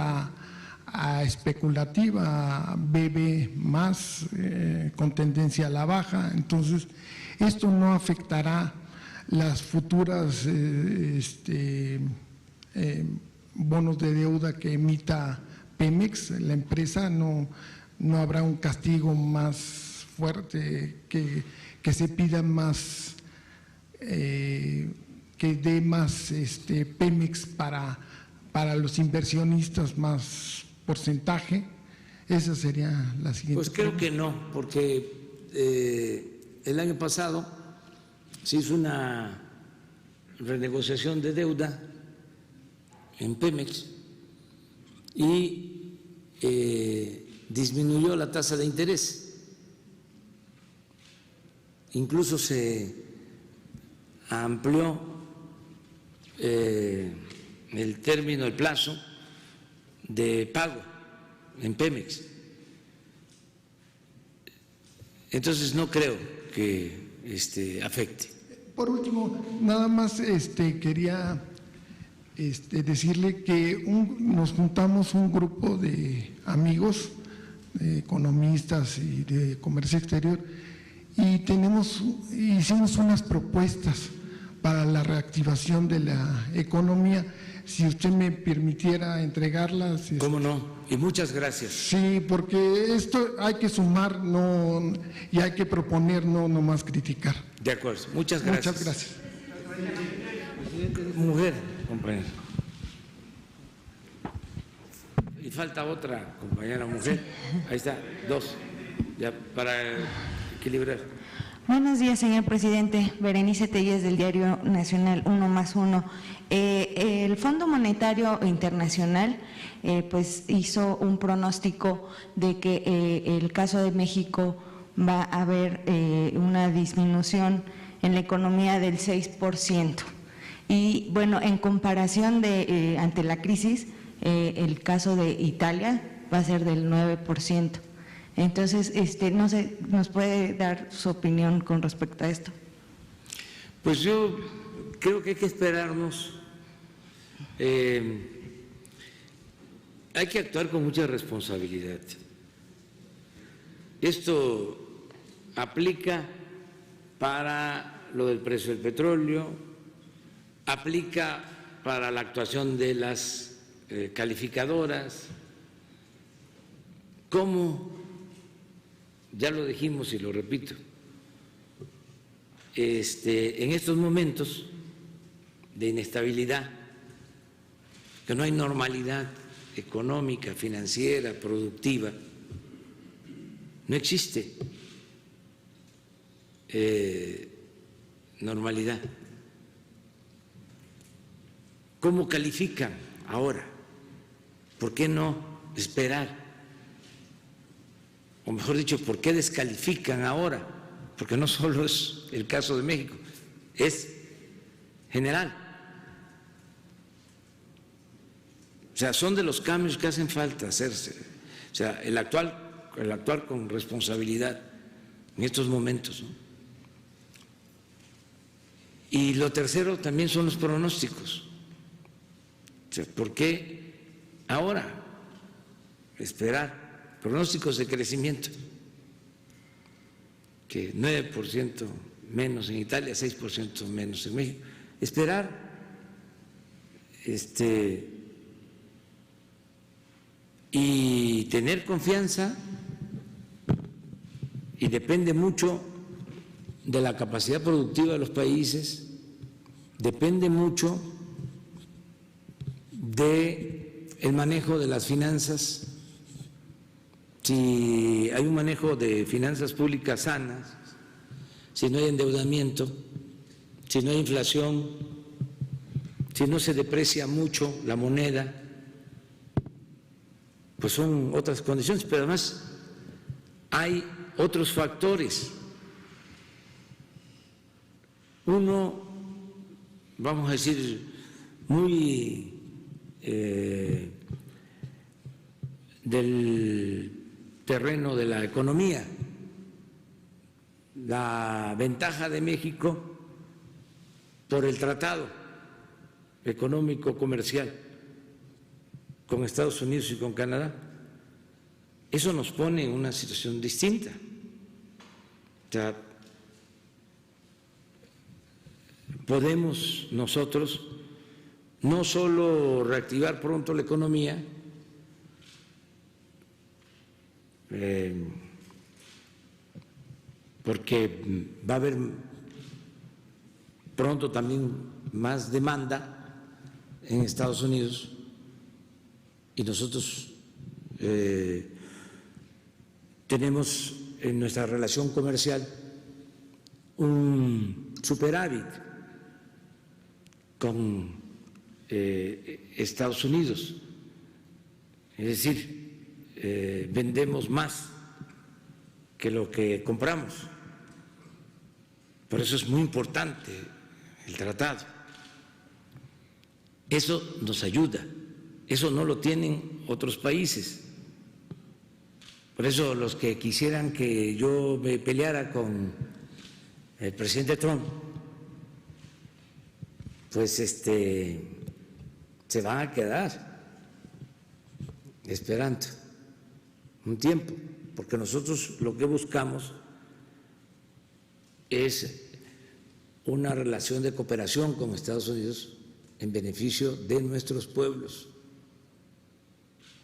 a especulativa, a BB+, con tendencia a la baja. Entonces, esto no afectará las futuras bonos de deuda que emita Pemex, la empresa. No habrá un castigo más fuerte, que se pida más, que dé más Pemex para los inversionistas, más porcentaje. Esa sería la siguiente. Pues creo que no, porque el año pasado se hizo una renegociación de deuda en Pemex y disminuyó la tasa de interés. Incluso se amplió el término, el plazo de pago en Pemex. Entonces no creo que afecte. Por último, nada más quería decirle que nos juntamos un grupo de amigos, de economistas y de comercio exterior, y hicimos unas propuestas para la reactivación de la economía. Si usted me permitiera entregarlas. ¿Cómo no? Y muchas gracias. Sí, porque esto hay que sumar y hay que proponer, no nomás criticar. De acuerdo, muchas gracias. Muchas gracias. Mujer, compañera. Y falta otra compañera mujer. Ahí está, dos, ya para equilibrar. Buenos días, señor presidente. Berenice Telles, del Diario Nacional 1+1. El Fondo Monetario Internacional pues hizo un pronóstico de que el caso de México va a haber una disminución en la economía del 6%. Y bueno, en comparación ante la crisis, el caso de Italia va a ser del 9%. Entonces, no sé, ¿nos puede dar su opinión con respecto a esto? Pues yo creo que hay que esperarnos. Hay que actuar con mucha responsabilidad. Esto aplica para lo del precio del petróleo, aplica para la actuación de las calificadoras. ¿Cómo? Ya lo dijimos y lo repito, en estos momentos de inestabilidad, que no hay normalidad económica, financiera, productiva, no existe normalidad. ¿Cómo califican ahora? ¿Por qué no esperar? O mejor dicho, ¿por qué descalifican ahora? Porque no solo es el caso de México, es general. O sea, son de los cambios que hacen falta hacerse. O sea, el actuar con responsabilidad en estos momentos, ¿no? Y lo tercero también son los pronósticos. O sea, ¿por qué ahora esperar? Pronósticos de crecimiento, que 9% menos en Italia, 6% menos en México. Esperar, y tener confianza, y depende mucho de la capacidad productiva de los países, depende mucho del manejo de las finanzas. Si hay un manejo de finanzas públicas sanas, si no hay endeudamiento, si no hay inflación, si no se deprecia mucho la moneda, pues son otras condiciones, pero además hay otros factores. Uno, vamos a decir, muy del terreno de la economía. La ventaja de México por el tratado económico comercial con Estados Unidos y con Canadá, eso nos pone en una situación distinta. O sea, podemos nosotros no solo reactivar pronto la economía, porque va a haber pronto también más demanda en Estados Unidos y nosotros tenemos en nuestra relación comercial un superávit con Estados Unidos, es decir, vendemos más que lo que compramos. Por eso es muy importante el tratado. Eso nos ayuda, eso no lo tienen otros países. Por eso los que quisieran que yo me peleara con el presidente Trump pues se van a quedar esperando un tiempo, porque nosotros lo que buscamos es una relación de cooperación con Estados Unidos en beneficio de nuestros pueblos.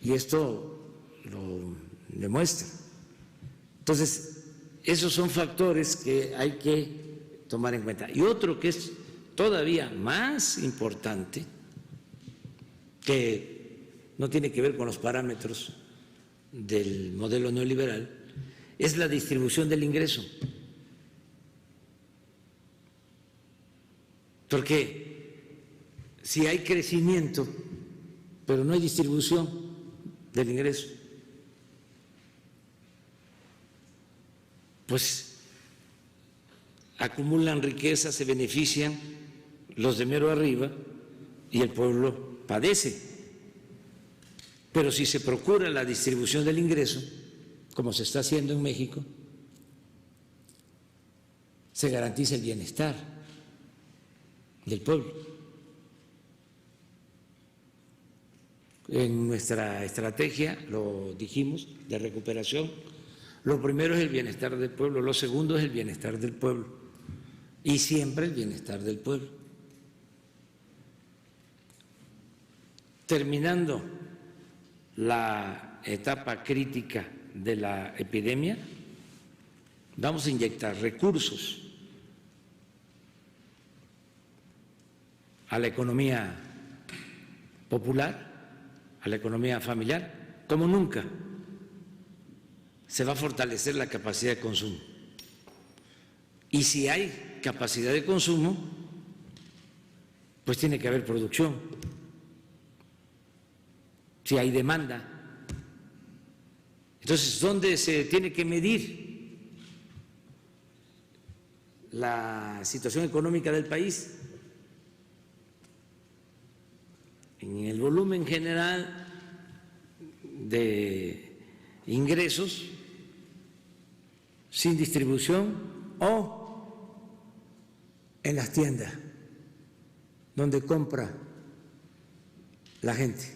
Y esto lo demuestra. Entonces, esos son factores que hay que tomar en cuenta. Y otro que es todavía más importante, que no tiene que ver con los parámetros del modelo neoliberal, es la distribución del ingreso. Porque si hay crecimiento, pero no hay distribución del ingreso, pues acumulan riqueza, se benefician los de mero arriba y el pueblo padece. Pero si se procura la distribución del ingreso, como se está haciendo en México, se garantiza el bienestar del pueblo. En nuestra estrategia, lo dijimos, de recuperación, lo primero es el bienestar del pueblo, lo segundo es el bienestar del pueblo y siempre el bienestar del pueblo. Terminando la etapa crítica de la epidemia, vamos a inyectar recursos a la economía popular, a la economía familiar, como nunca. Se va a fortalecer la capacidad de consumo. Y si hay capacidad de consumo, pues tiene que haber producción. Si hay demanda. Entonces, ¿dónde se tiene que medir la situación económica del país? En el volumen general de ingresos sin distribución o en las tiendas donde compra la gente.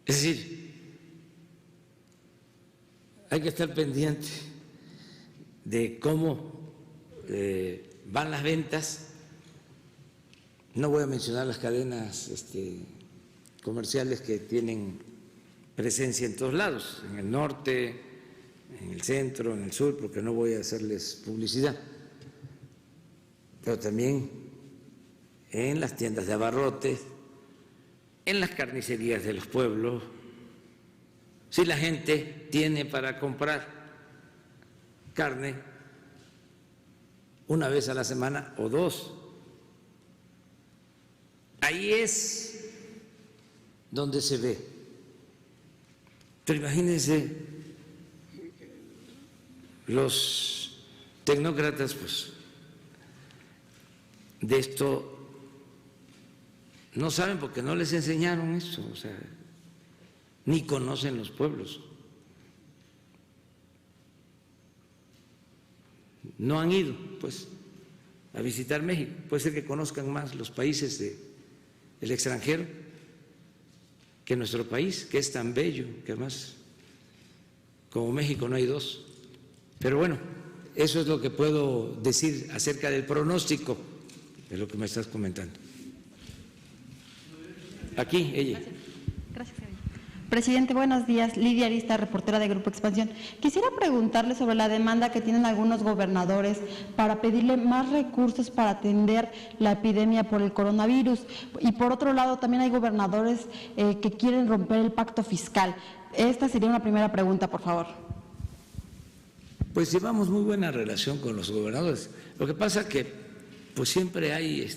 Es decir, hay que estar pendiente de cómo van las ventas. No voy a mencionar las cadenas comerciales que tienen presencia en todos lados, en el norte, en el centro, en el sur, porque no voy a hacerles publicidad, pero también en las tiendas de abarrotes, en las carnicerías de los pueblos. Si la gente tiene para comprar carne una vez a la semana o dos, ahí es donde se ve. Pero imagínense, los tecnócratas, pues, de esto no saben porque no les enseñaron eso, o sea, ni conocen los pueblos. No han ido, pues, a visitar México. Puede ser que conozcan más los países del extranjero que nuestro país, que es tan bello, que además como México no hay dos. Pero bueno, eso es lo que puedo decir acerca del pronóstico de lo que me estás comentando. Aquí, ella. Gracias. Presidente, buenos días. Lidia Arista, reportera de Grupo Expansión. Quisiera preguntarle sobre la demanda que tienen algunos gobernadores para pedirle más recursos para atender la epidemia por el coronavirus. Y por otro lado, también hay gobernadores que quieren romper el pacto fiscal. Esta sería una primera pregunta, por favor. Pues llevamos muy buena relación con los gobernadores. Lo que pasa que pues siempre hay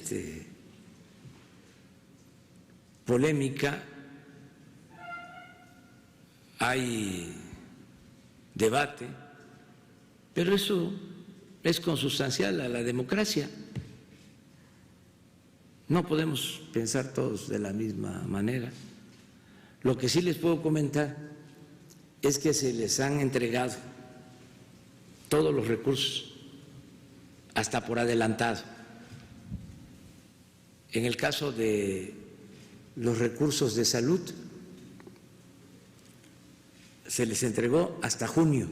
polémica, hay debate, pero eso es consustancial a la democracia. No podemos pensar todos de la misma manera. Lo que sí les puedo comentar es que se les han entregado todos los recursos hasta por adelantado. En el caso de los recursos de salud, se les entregó hasta junio.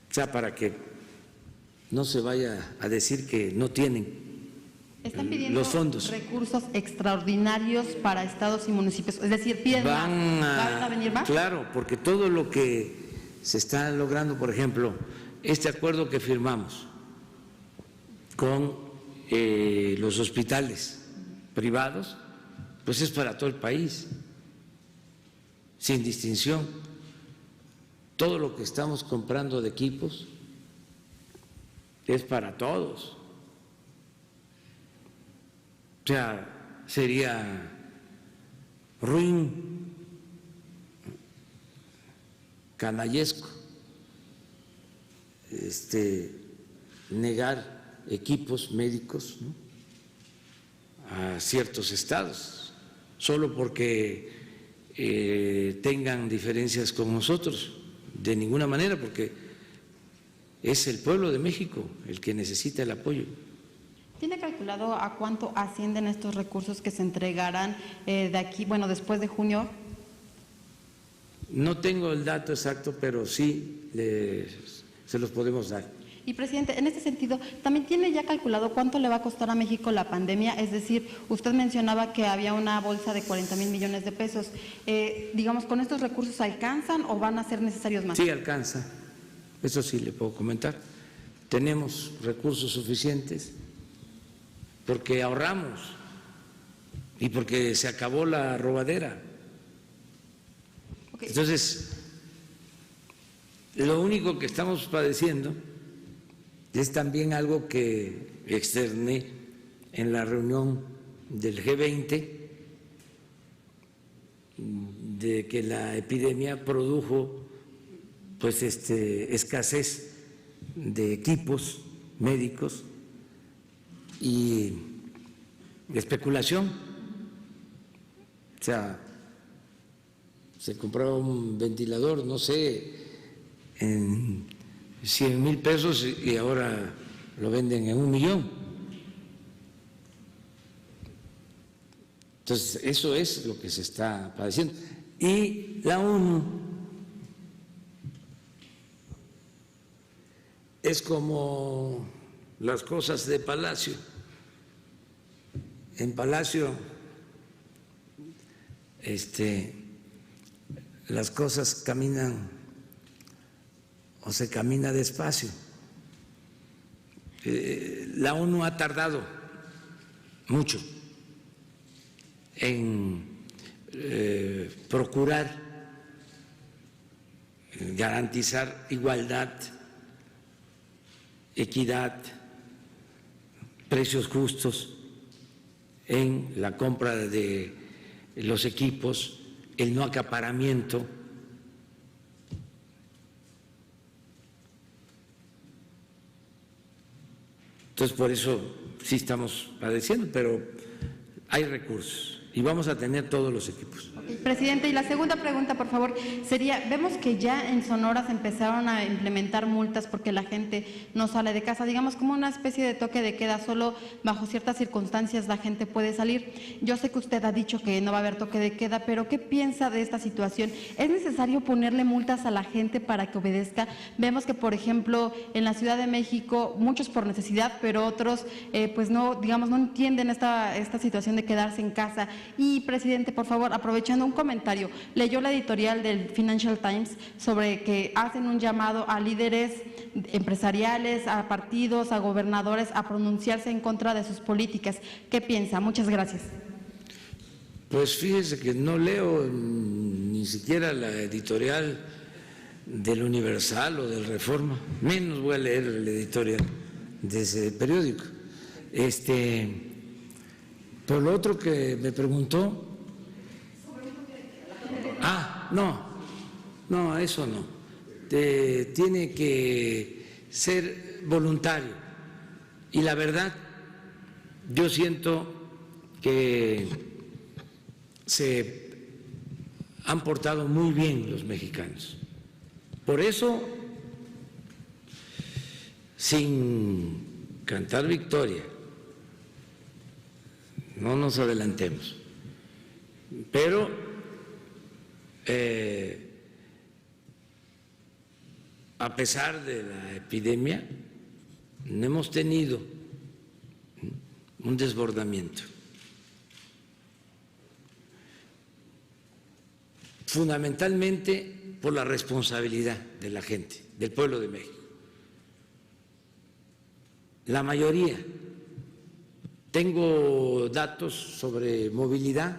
O sea, para que no se vaya a decir que no tienen Están pidiendo los fondos. recursos extraordinarios para estados y municipios, es decir, piden más. ¿Van a venir más? Claro, porque todo lo que se está logrando, por ejemplo, este acuerdo que firmamos con los hospitales privados, pues es para todo el país, sin distinción. Todo lo que estamos comprando de equipos es para todos. O sea, sería ruin, canallesco, negar equipos médicos, ¿no?, a ciertos estados, solo porque tengan diferencias con nosotros. De ninguna manera, porque es el pueblo de México el que necesita el apoyo. ¿Tiene calculado a cuánto ascienden estos recursos que se entregarán de aquí, bueno, después de junio? No tengo el dato exacto, pero sí se los podemos dar. Y, presidente, en este sentido, ¿también tiene ya calculado cuánto le va a costar a México la pandemia? Es decir, usted mencionaba que había una bolsa de 40,000 millones de pesos. Digamos, ¿con estos recursos alcanzan o van a ser necesarios más? Sí, alcanza. Eso sí le puedo comentar. Tenemos recursos suficientes porque ahorramos y porque se acabó la robadera. Okay. Entonces, lo único que estamos padeciendo es también algo que externé en la reunión del G20, de que la epidemia produjo pues escasez de equipos médicos y especulación. O sea, se compraba un ventilador, no sé, en 100,000 pesos y ahora lo venden en 1,000,000. Entonces, eso es lo que se está padeciendo. Y la ONU es como las cosas de Palacio. En Palacio, las cosas caminan o se camina despacio. La ONU ha tardado mucho en procurar garantizar igualdad, equidad, precios justos en la compra de los equipos, el no acaparamiento. Entonces, por eso sí estamos padeciendo, pero hay recursos y vamos a tener todos los equipos. Presidente, y la segunda pregunta, por favor, sería, vemos que ya en Sonora se empezaron a implementar multas porque la gente no sale de casa, digamos como una especie de toque de queda, solo bajo ciertas circunstancias la gente puede salir. Yo sé que usted ha dicho que no va a haber toque de queda, pero ¿qué piensa de esta situación? ¿Es necesario ponerle multas a la gente para que obedezca? Vemos que, por ejemplo, en la Ciudad de México, muchos por necesidad, pero otros, pues no, digamos, no entienden esta situación de quedarse en casa. Y, presidente, por favor, aprovechando un comentario, leyó la editorial del Financial Times sobre que hacen un llamado a líderes empresariales, a partidos, a gobernadores a pronunciarse en contra de sus políticas. ¿Qué piensa? Muchas gracias. Pues fíjese que no leo ni siquiera la editorial del Universal o del Reforma, menos voy a leer el editorial de ese periódico. Pero lo otro que me preguntó, no, eso no. Tiene que ser voluntario. Y la verdad, yo siento que se han portado muy bien los mexicanos. Por eso sin cantar victoria. No nos adelantemos. Pero a pesar de la epidemia, no hemos tenido un desbordamiento. Fundamentalmente por la responsabilidad de la gente, del pueblo de México. La mayoría. Tengo datos sobre movilidad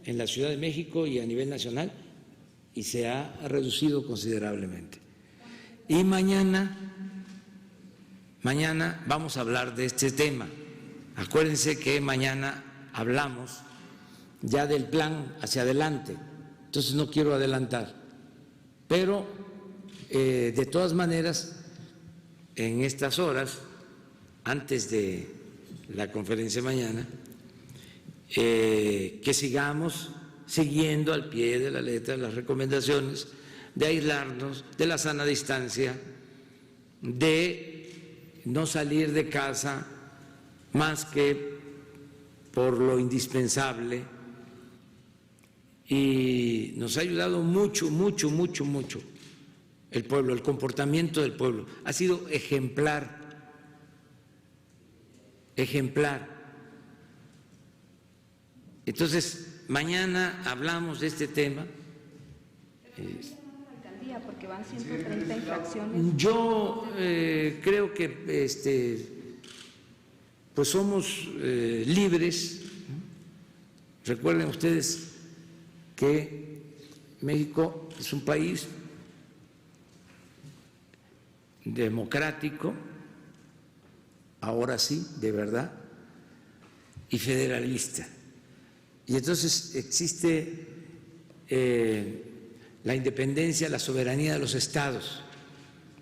en la Ciudad de México y a nivel nacional y se ha reducido considerablemente. Y mañana vamos a hablar de este tema. Acuérdense que mañana hablamos ya del plan hacia adelante, entonces no quiero adelantar, pero de todas maneras en estas horas, antes de la conferencia mañana, que sigamos siguiendo al pie de la letra las recomendaciones de aislarnos, de la sana distancia, de no salir de casa más que por lo indispensable. Y nos ha ayudado mucho el pueblo, el comportamiento del pueblo. Ha sido ejemplar. Entonces, mañana hablamos de este tema. Porque van 130 infracciones. Yo creo que pues somos libres. Recuerden ustedes que México es un país democrático, ahora sí, de verdad, y federalista. Y entonces existe la independencia, la soberanía de los estados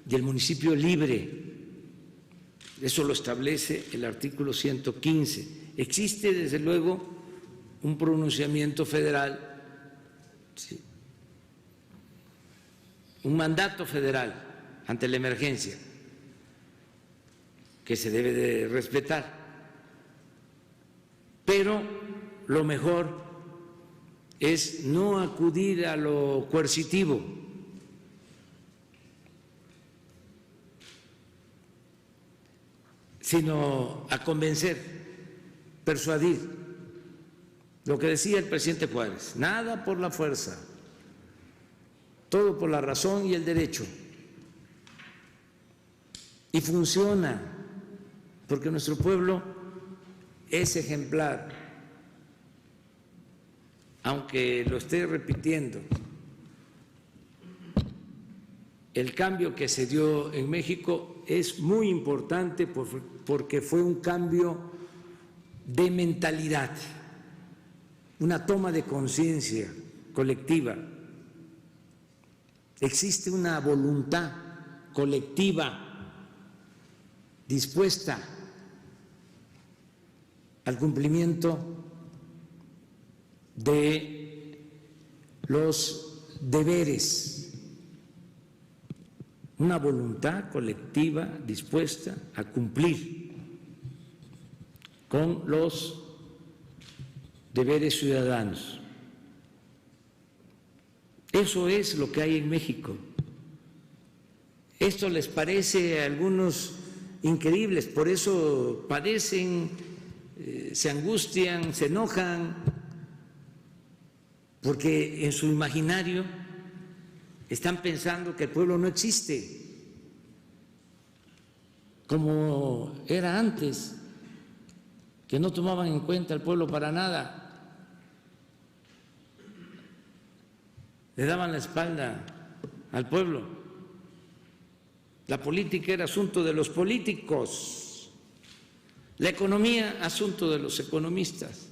y el municipio libre. Eso lo establece el artículo 115. Existe, desde luego, un pronunciamiento federal, ¿sí?, un mandato federal ante la emergencia que se debe de respetar. Pero lo mejor es no acudir a lo coercitivo, sino a convencer, persuadir. Lo que decía el presidente Juárez: nada por la fuerza, todo por la razón y el derecho. Y funciona, porque nuestro pueblo es ejemplar, aunque lo esté repitiendo. El cambio que se dio en México es muy importante porque fue un cambio de mentalidad, una toma de conciencia colectiva. Existe una voluntad colectiva dispuesta al cumplimiento de los deberes, una voluntad colectiva dispuesta a cumplir con los deberes ciudadanos. Eso es lo que hay en México. Esto les parece a algunos increíbles, por eso padecen, se angustian, se enojan, porque en su imaginario están pensando que el pueblo no existe, como era antes, que no tomaban en cuenta al pueblo para nada, le daban la espalda al pueblo. La política era asunto de los políticos, la economía asunto de los economistas.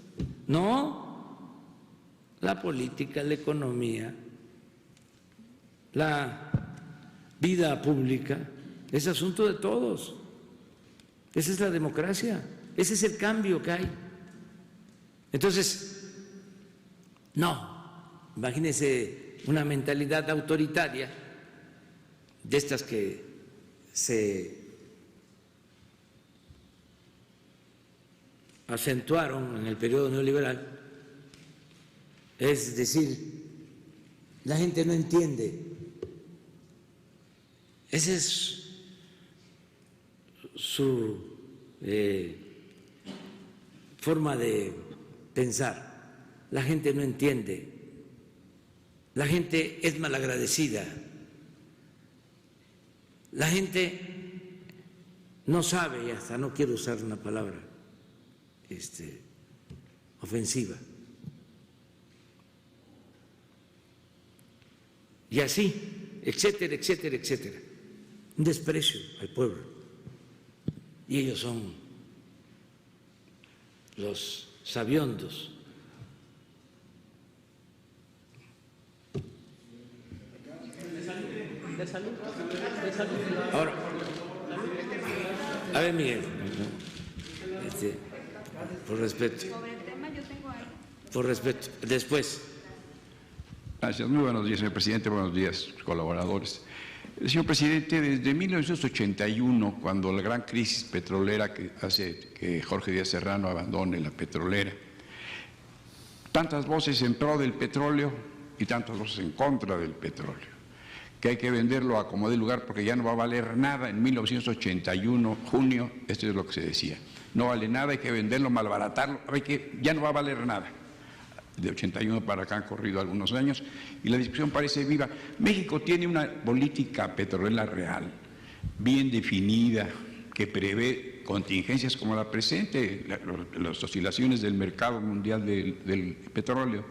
No, la política, la economía, la vida pública es asunto de todos. Esa es la democracia, ese es el cambio que hay. Entonces, no, imagínense una mentalidad autoritaria de estas que se acentuaron en el periodo neoliberal, es decir, la gente no entiende. Esa es su forma de pensar. La gente no entiende. La gente es malagradecida. La gente no sabe, y hasta no quiero usar una palabra ofensiva. Y así, etcétera, etcétera, etcétera. Un desprecio al pueblo. Y ellos son los sabiondos. Ahora, a ver, Miguel, por respeto. Por respeto. Después. Gracias. Muy buenos días, señor presidente. Buenos días, colaboradores. Señor presidente, desde 1981, cuando la gran crisis petrolera que hace que Jorge Díaz Serrano abandone la petrolera, tantas voces en pro del petróleo y tantas voces en contra del petróleo, que hay que venderlo a como dé lugar porque ya no va a valer nada. En 1981, junio, esto es lo que se decía: no vale nada, hay que venderlo, malbaratarlo, ya no va a valer nada. De 81 para acá han corrido algunos años y la discusión parece viva. México tiene una política petrolera real, bien definida, que prevé contingencias como la presente, las oscilaciones del mercado mundial del petróleo,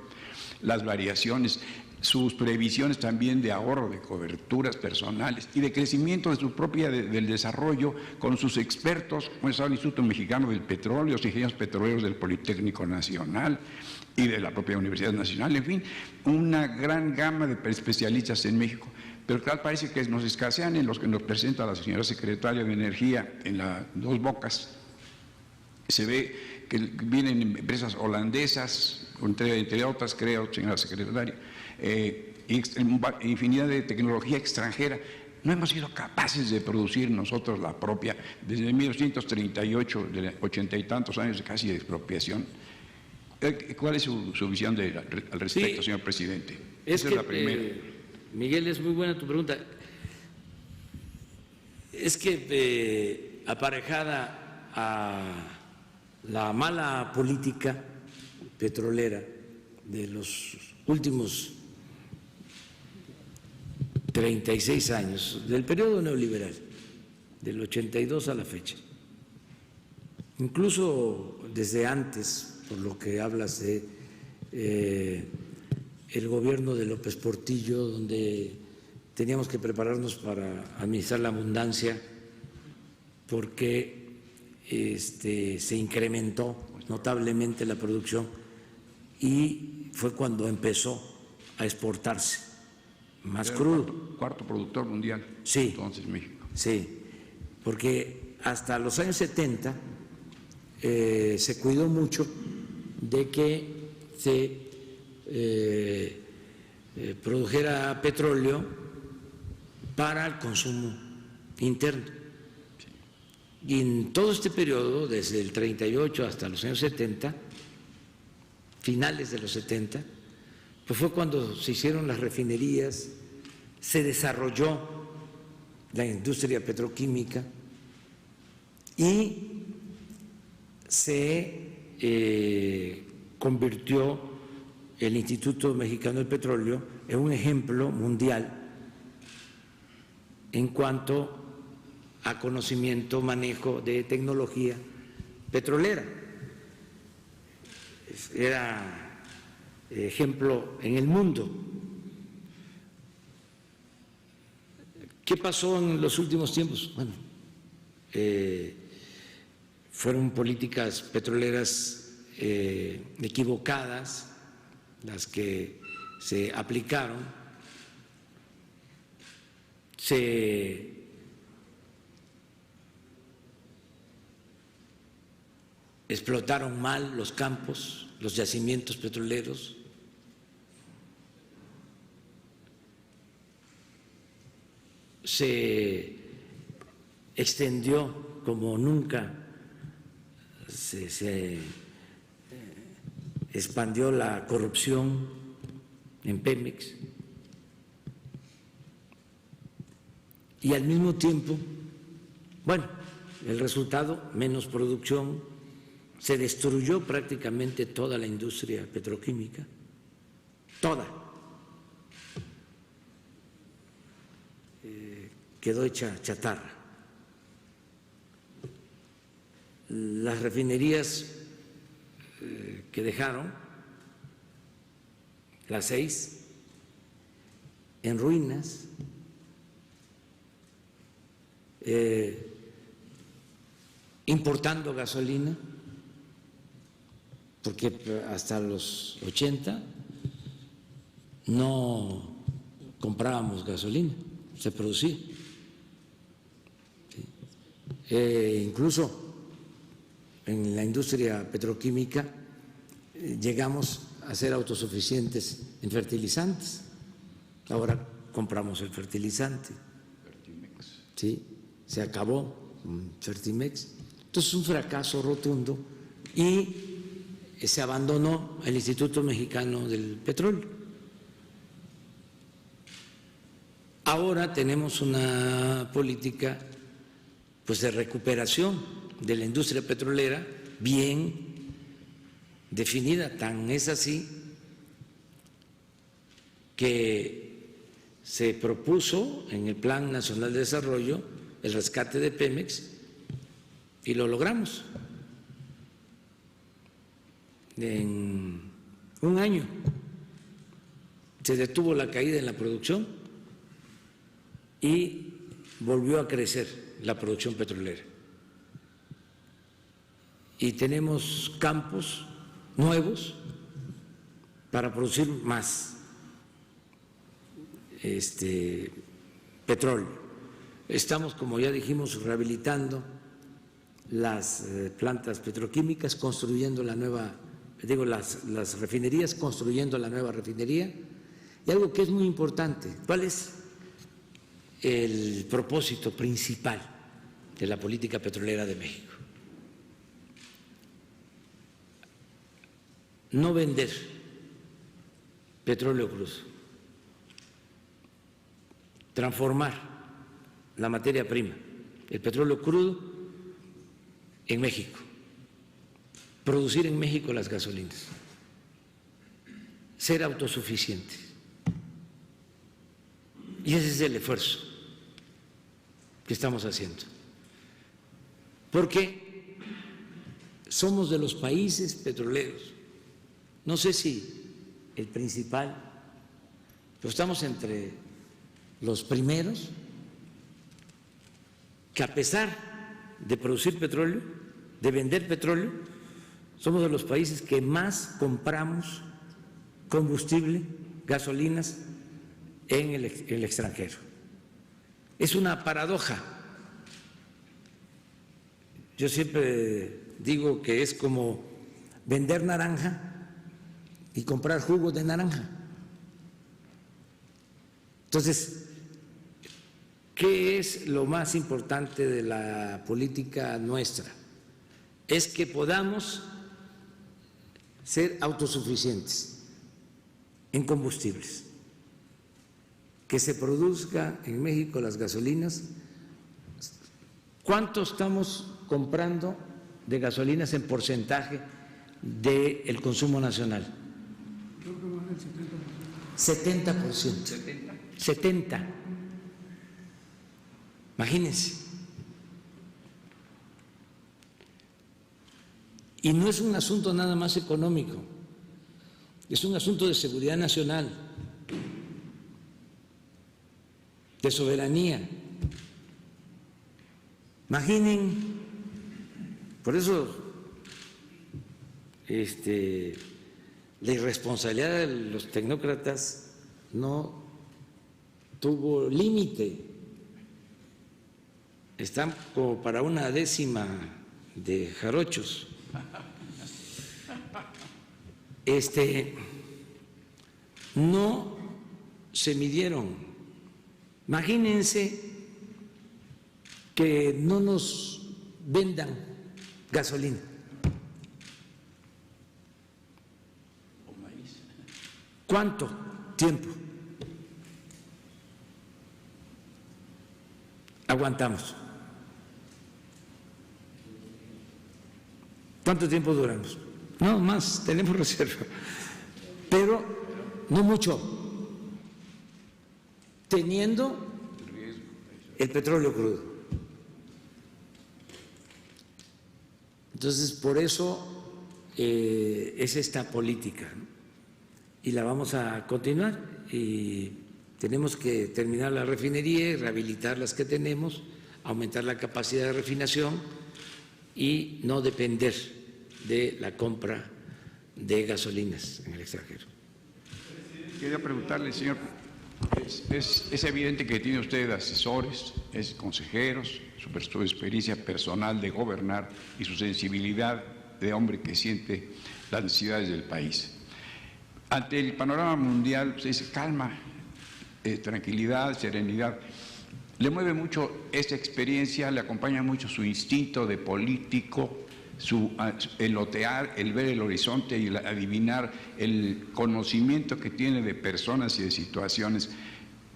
las variaciones, sus previsiones también de ahorro, de coberturas personales y de crecimiento de su propia del desarrollo, con sus expertos, como es el Instituto Mexicano del Petróleo, los ingenieros petroleros del Politécnico Nacional y de la propia Universidad Nacional, en fin, una gran gama de especialistas en México. Pero tal parece que nos escasean en los que nos presenta la señora secretaria de Energía en las Dos Bocas. Se ve que vienen empresas holandesas, entre otras, creo, señora secretaria, infinidad de tecnología extranjera. No hemos sido capaces de producir nosotros la propia, desde 1938, de 80 y tantos años de casi de expropiación. ¿Cuál es su visión al respecto, sí, señor presidente? Esa es la primera. Miguel, es muy buena tu pregunta. Es que aparejada a la mala política petrolera de los últimos 36 años, del periodo neoliberal, del 82 a la fecha, incluso desde antes, por lo que hablas de el gobierno de López Portillo, donde teníamos que prepararnos para administrar la abundancia porque se incrementó notablemente la producción y fue cuando empezó a exportarse más crudo. Cuarto productor mundial. Sí. Entonces México. Sí, porque hasta los años 70 se cuidó mucho de que se produjera petróleo para el consumo interno. Y en todo este periodo, desde el 38 hasta los años 70, finales de los 70, pues fue cuando se hicieron las refinerías, se desarrolló la industria petroquímica y se convirtió el Instituto Mexicano del Petróleo en un ejemplo mundial en cuanto a conocimiento, manejo de tecnología petrolera. Era ejemplo en el mundo. ¿Qué pasó en los últimos tiempos? Bueno, fueron políticas petroleras equivocadas las que se aplicaron, se explotaron mal los campos, los yacimientos petroleros, se extendió como nunca se expandió la corrupción en Pemex y al mismo tiempo, bueno, el resultado, menos producción, se destruyó prácticamente toda la industria petroquímica, toda. Quedó hecha chatarra. Las refinerías que dejaron, las 6, en ruinas, importando gasolina, porque hasta los 80 no comprábamos gasolina, se producía. Incluso en la industria petroquímica llegamos a ser autosuficientes en fertilizantes. Ahora compramos el fertilizante. Sí, se acabó Fertimex. Entonces, un fracaso rotundo y se abandonó el Instituto Mexicano del Petróleo. Ahora tenemos una política pues de recuperación de la industria petrolera bien definida, tan es así que se propuso en el Plan Nacional de Desarrollo el rescate de Pemex y lo logramos en un año. Se detuvo la caída en la producción y volvió a crecer la producción petrolera. Y tenemos campos nuevos para producir más petróleo. Estamos, como ya dijimos, rehabilitando las plantas petroquímicas, construyendo la nueva, las refinerías, construyendo la nueva refinería. Y algo que es muy importante, ¿cuál es el propósito principal de la política petrolera de México? No vender petróleo crudo, transformar la materia prima, el petróleo crudo, en México, producir en México las gasolinas, ser autosuficientes. Y ese es el esfuerzo que estamos haciendo, porque somos de los países petroleros, no sé si el principal, pero estamos entre los primeros que, a pesar de producir petróleo, de vender petróleo, somos de los países que más compramos combustible, gasolinas en el extranjero. Es una paradoja. Yo siempre digo que es como vender naranja y comprar jugo de naranja. Entonces, ¿qué es lo más importante de la política nuestra? Es que podamos ser autosuficientes en combustibles, que se produzca en México las gasolinas. ¿Cuánto estamos comprando de gasolinas en porcentaje del consumo nacional? Creo que más del 70%. 70%. Imagínense. Y no es un asunto nada más económico, es un asunto de seguridad nacional, de soberanía. Imaginen, por eso la irresponsabilidad de los tecnócratas no tuvo límite. Están como para una décima de jarochos. No se midieron. Imagínense que no nos vendan gasolina. ¿Cuánto tiempo aguantamos? ¿Cuánto tiempo duramos? No, más, tenemos reserva, pero no mucho, teniendo el petróleo crudo. Entonces, por eso es esta política, ¿no? Y la vamos a continuar y tenemos que terminar la refinería y rehabilitar las que tenemos, aumentar la capacidad de refinación y no depender de la compra de gasolinas en el extranjero. Quería preguntarle, señor, es evidente que tiene usted asesores, consejeros, su experiencia personal de gobernar y su sensibilidad de hombre que siente las necesidades del país. Ante el panorama mundial, se dice calma, tranquilidad, serenidad. Le mueve mucho esa experiencia, le acompaña mucho su instinto de político, el otear, el ver el horizonte y el adivinar, el conocimiento que tiene de personas y de situaciones,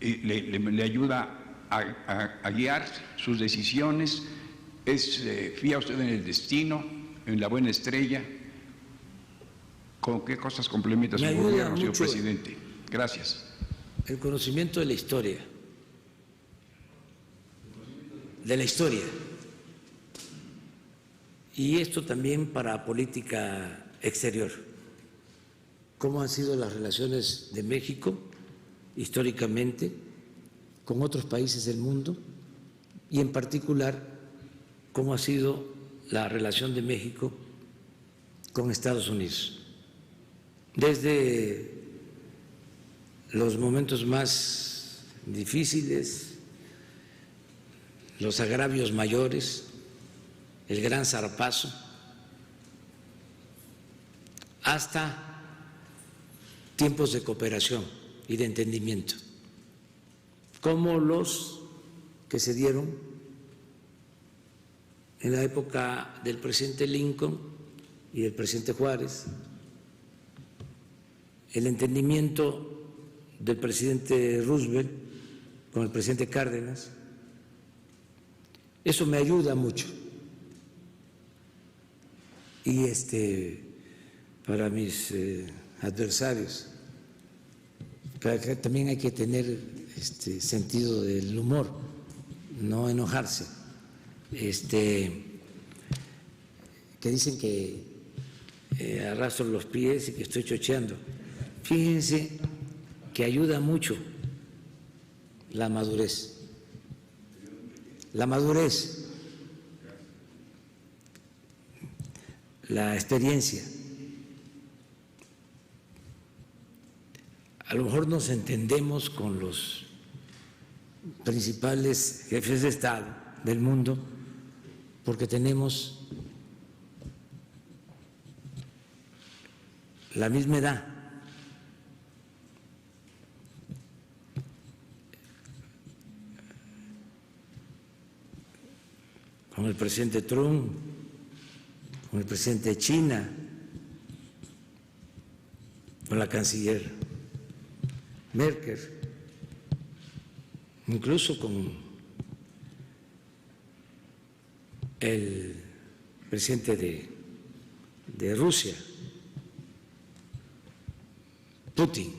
le ayuda a guiar sus decisiones. ¿Fía usted en el destino, en la buena estrella? ¿Con qué cosas complementa su gobierno, señor presidente? Gracias. El conocimiento de la historia. Y esto también para política exterior. ¿Cómo han sido las relaciones de México históricamente con otros países del mundo? Y en particular, ¿cómo ha sido la relación de México con Estados Unidos? Desde los momentos más difíciles, los agravios mayores, el gran zarpazo, hasta tiempos de cooperación y de entendimiento, como los que se dieron en la época del presidente Lincoln y del presidente Juárez, el entendimiento del presidente Roosevelt con el presidente Cárdenas. Eso me ayuda mucho. Y para mis adversarios, también hay que tener sentido del humor, no enojarse. Que dicen que arrastro los pies y que estoy chocheando. Fíjense que ayuda mucho la madurez. La experiencia. A lo mejor nos entendemos con los principales jefes de Estado del mundo porque tenemos la misma edad. Con el presidente Trump, con el presidente de China, con la canciller Merkel, incluso con el presidente de Rusia, Putin.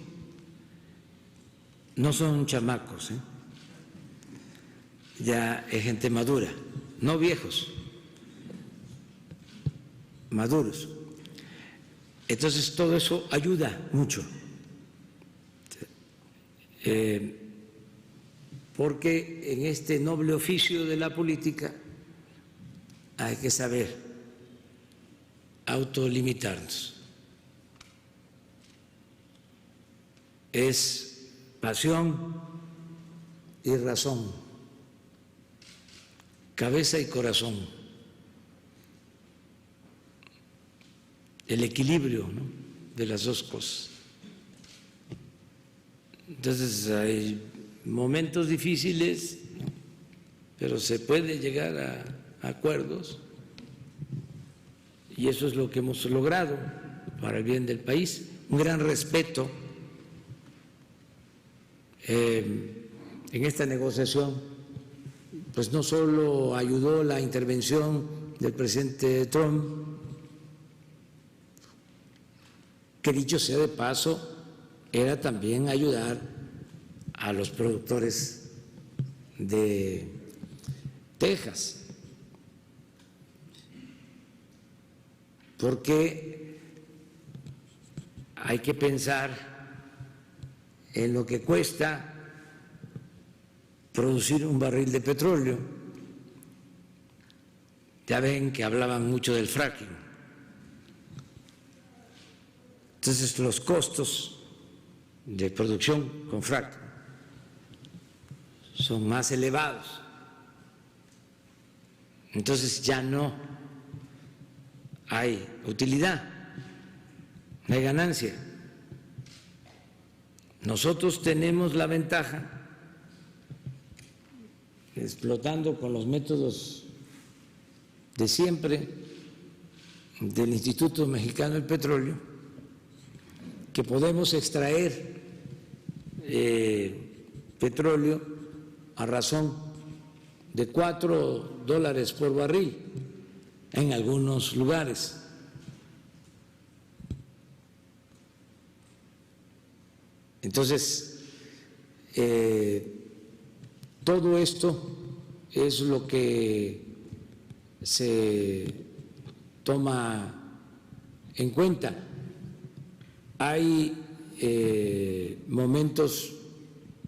No son chamacos, ya es gente madura, no viejos, maduros. Entonces todo eso ayuda mucho, porque en este noble oficio de la política hay que saber autolimitarnos. Es pasión y razón, cabeza y corazón, el equilibrio, ¿no?, de las dos cosas. Entonces hay momentos difíciles, ¿no?, pero se puede llegar a acuerdos y eso es lo que hemos logrado para el bien del país. Un gran respeto en esta negociación, pues no solo ayudó la intervención del presidente Trump, que dicho sea de paso, era también ayudar a los productores de Texas, porque hay que pensar en lo que cuesta producir un barril de petróleo. Ya ven que hablaban mucho del fracking. Entonces los costos de producción con fracking son más elevados. Entonces ya no hay utilidad, no hay ganancia. Nosotros tenemos la ventaja, explotando con los métodos de siempre del Instituto Mexicano del Petróleo, que podemos extraer petróleo a razón de $4 por barril en algunos lugares. Entonces, todo esto es lo que se toma en cuenta. Hay momentos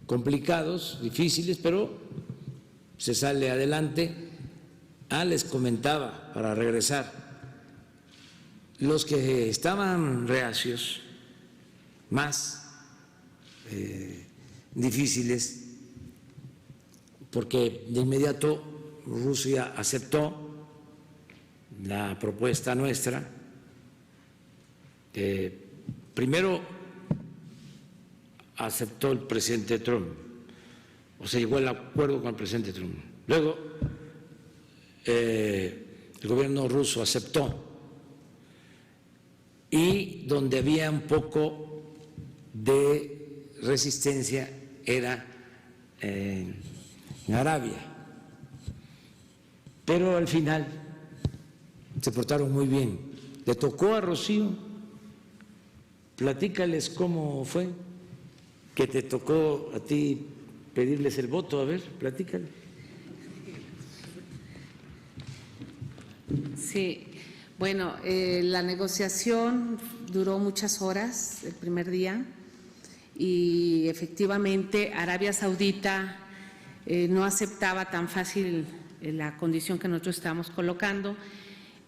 complicados, difíciles, pero se sale adelante. Les comentaba, para regresar, los que estaban reacios, más difíciles, porque de inmediato Rusia aceptó la propuesta nuestra. Primero aceptó el presidente Trump, o sea, llegó al acuerdo con el presidente Trump. Luego el gobierno ruso aceptó, y donde había un poco de resistencia era en Arabia, pero al final se portaron muy bien. Le tocó a Rocío, platícales cómo fue que te tocó a ti pedirles el voto, a ver, platícale. Sí, bueno, la negociación duró muchas horas el primer día y efectivamente Arabia Saudita no aceptaba tan fácil la condición que nosotros estábamos colocando,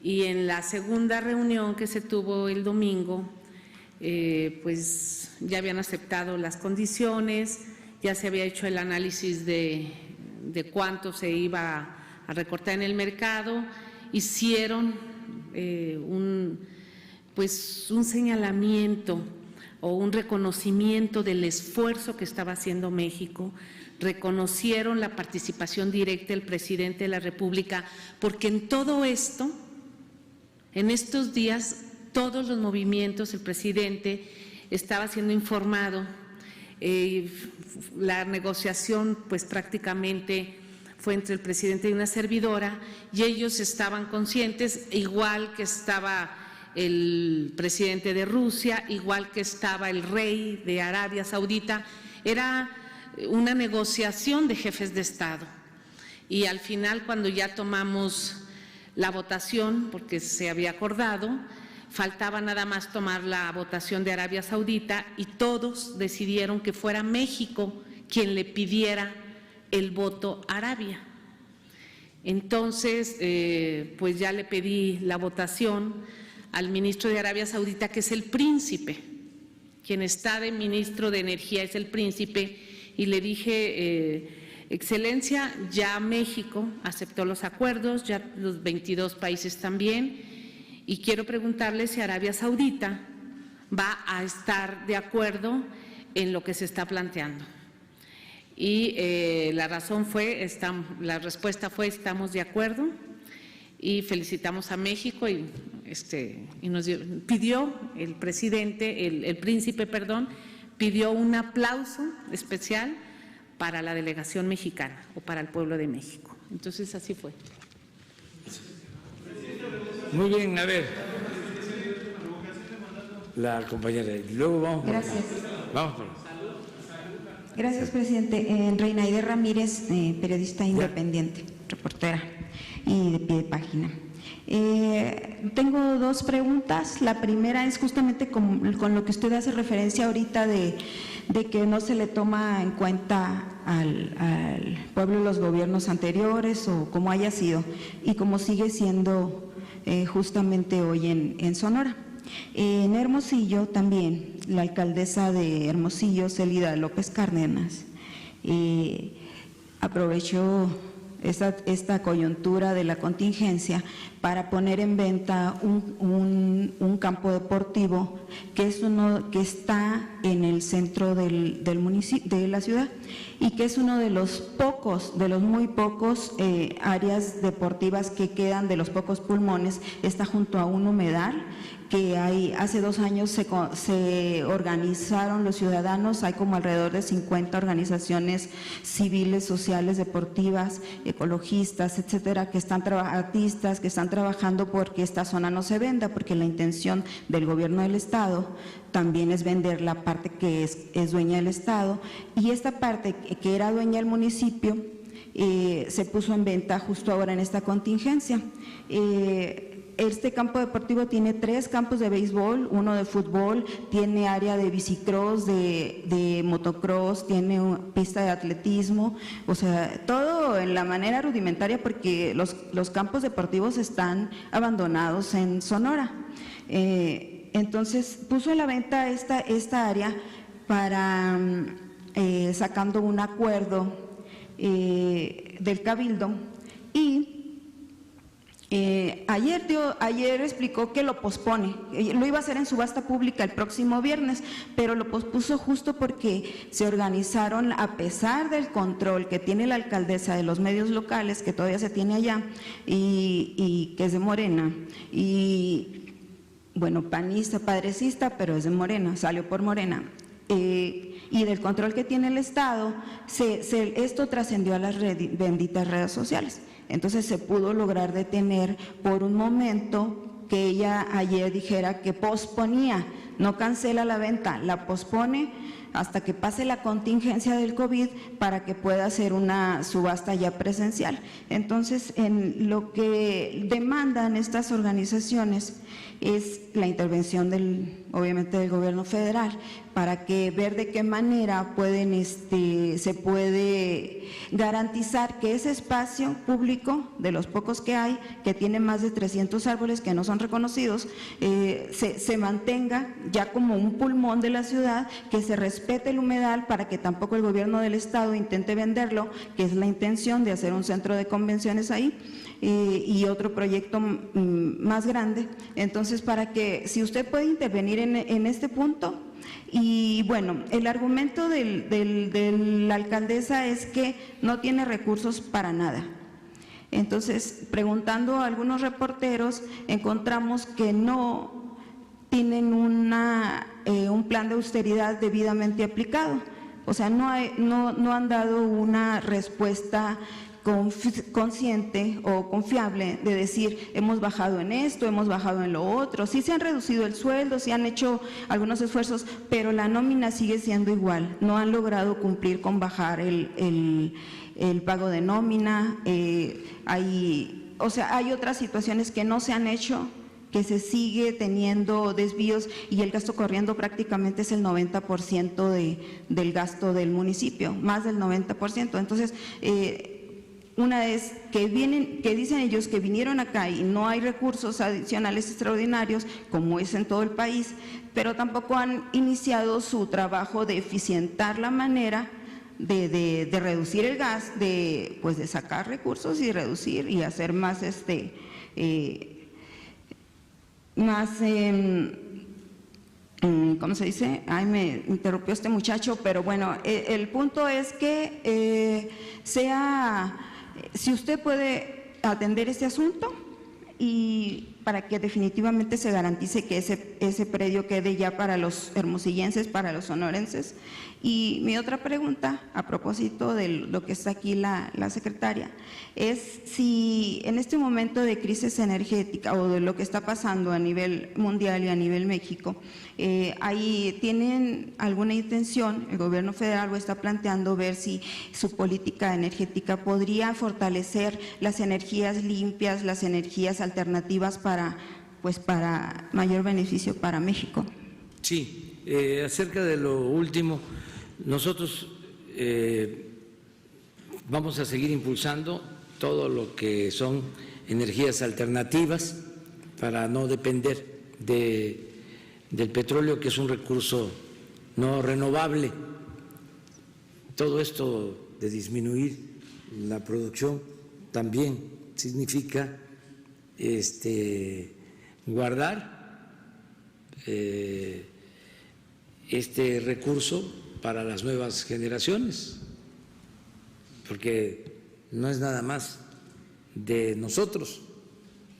y en la segunda reunión que se tuvo el domingo, pues ya habían aceptado las condiciones, ya se había hecho el análisis de cuánto se iba a recortar en el mercado. Hicieron un señalamiento o un reconocimiento del esfuerzo que estaba haciendo México, reconocieron la participación directa del presidente de la República, porque en todo esto, en estos días, todos los movimientos, el presidente estaba siendo informado. La negociación pues prácticamente fue entre el presidente y una servidora, y ellos estaban conscientes, igual que estaba el presidente de Rusia, igual que estaba el rey de Arabia Saudita. Era una negociación de jefes de Estado, y al final, cuando ya tomamos la votación, porque se había acordado, faltaba nada más tomar la votación de Arabia Saudita, y todos decidieron que fuera México quien le pidiera el voto a Arabia. Entonces, pues ya le pedí la votación al ministro de Arabia Saudita, que es el príncipe, quien está de ministro de Energía es el príncipe, y le dije, Excelencia, ya México aceptó los acuerdos, ya los 22 países también, y quiero preguntarle si Arabia Saudita va a estar de acuerdo en lo que se está planteando. y la razón fue, la respuesta fue estamos de acuerdo y felicitamos a México y nos pidió el presidente, el príncipe, perdón, pidió un aplauso especial para la delegación mexicana o para el pueblo de México. Entonces así fue. Muy bien, a ver. La compañera, luego vamos. Gracias. Vamos por. Gracias, presidente. Reinaide Ramírez, periodista independiente, reportera y de pie de página. Tengo dos preguntas. La primera es justamente con lo que usted hace referencia ahorita de que no se le toma en cuenta al pueblo los gobiernos anteriores o como haya sido y como sigue siendo justamente hoy en Sonora. En Hermosillo también, la alcaldesa de Hermosillo, Célida López Cárdenas, aprovechó esta coyuntura de la contingencia para poner en venta un campo deportivo que está en el centro del municipio, de la ciudad, y que es uno de los muy pocos áreas deportivas que quedan, de los pocos pulmones. Está junto a un humedal que hace 2 años se organizaron los ciudadanos. Hay como alrededor de 50 organizaciones civiles, sociales, deportivas, ecologistas, etcétera, artistas que están trabajando porque esta zona no se venda, porque la intención del gobierno del estado también es vender la parte que es dueña del estado, y esta parte que era dueña del municipio se puso en venta justo ahora en esta contingencia. Este campo deportivo tiene 3 campos de béisbol, 1 de fútbol, tiene área de bicicross, de motocross, tiene pista de atletismo, o sea, todo en la manera rudimentaria porque los campos deportivos están abandonados en Sonora. Entonces puso a la venta esta área para sacando un acuerdo del Cabildo, y ayer explicó que lo pospone, lo iba a hacer en subasta pública el próximo viernes, pero lo pospuso justo porque se organizaron, a pesar del control que tiene la alcaldesa de los medios locales, que todavía se tiene allá, y que es de Morena, y bueno, panista, padrecista, pero es de Morena, salió por Morena. Y del control que tiene el Estado, esto trascendió a las benditas redes sociales. Entonces se pudo lograr detener por un momento que ella ayer dijera que posponía, no cancela la venta, la pospone hasta que pase la contingencia del COVID para que pueda hacer una subasta ya presencial. Entonces, en lo que demandan estas organizaciones es la intervención obviamente del gobierno federal, para que ver de qué manera se puede garantizar que ese espacio público, de los pocos que hay, que tiene más de 300 árboles que no son reconocidos, se mantenga ya como un pulmón de la ciudad, que se respete el humedal para que tampoco el gobierno del estado intente venderlo, que es la intención de hacer un centro de convenciones ahí, y otro proyecto más grande. Entonces, para que, si usted puede intervenir en este punto. Y bueno, el argumento de la alcaldesa es que no tiene recursos para nada. Entonces, preguntando a algunos reporteros, encontramos que no tienen un plan de austeridad debidamente aplicado. O sea, no han dado una respuesta consciente o confiable de decir hemos bajado en esto, hemos bajado en lo otro. Sí se han reducido el sueldo, sí han hecho algunos esfuerzos, pero la nómina sigue siendo igual. No han logrado cumplir con bajar el pago de nómina. Hay otras situaciones que no se han hecho, que se sigue teniendo desvíos, y el gasto corriendo prácticamente es el 90% del gasto del municipio, más del 90%. Entonces, una es que dicen ellos que vinieron acá y no hay recursos adicionales extraordinarios, como es en todo el país, pero tampoco han iniciado su trabajo de eficientar la manera de reducir el gas, de sacar recursos y reducir y hacer más ¿cómo se dice? Ay, me interrumpió este muchacho, pero bueno, el punto es que si usted puede atender este asunto y para que definitivamente se garantice que ese predio quede ya para los hermosillenses, para los sonorenses. Y mi otra pregunta, a propósito de lo que está aquí la secretaria, es si en este momento de crisis energética o de lo que está pasando a nivel mundial y a nivel México, ¿tienen alguna intención, el gobierno federal lo está planteando, ver si su política energética podría fortalecer las energías limpias, las energías alternativas para mayor beneficio para México? Sí, acerca de lo último, nosotros vamos a seguir impulsando todo lo que son energías alternativas para no depender del petróleo, que es un recurso no renovable. Todo esto de disminuir la producción también significa guardar este recurso para las nuevas generaciones, porque no es nada más de nosotros,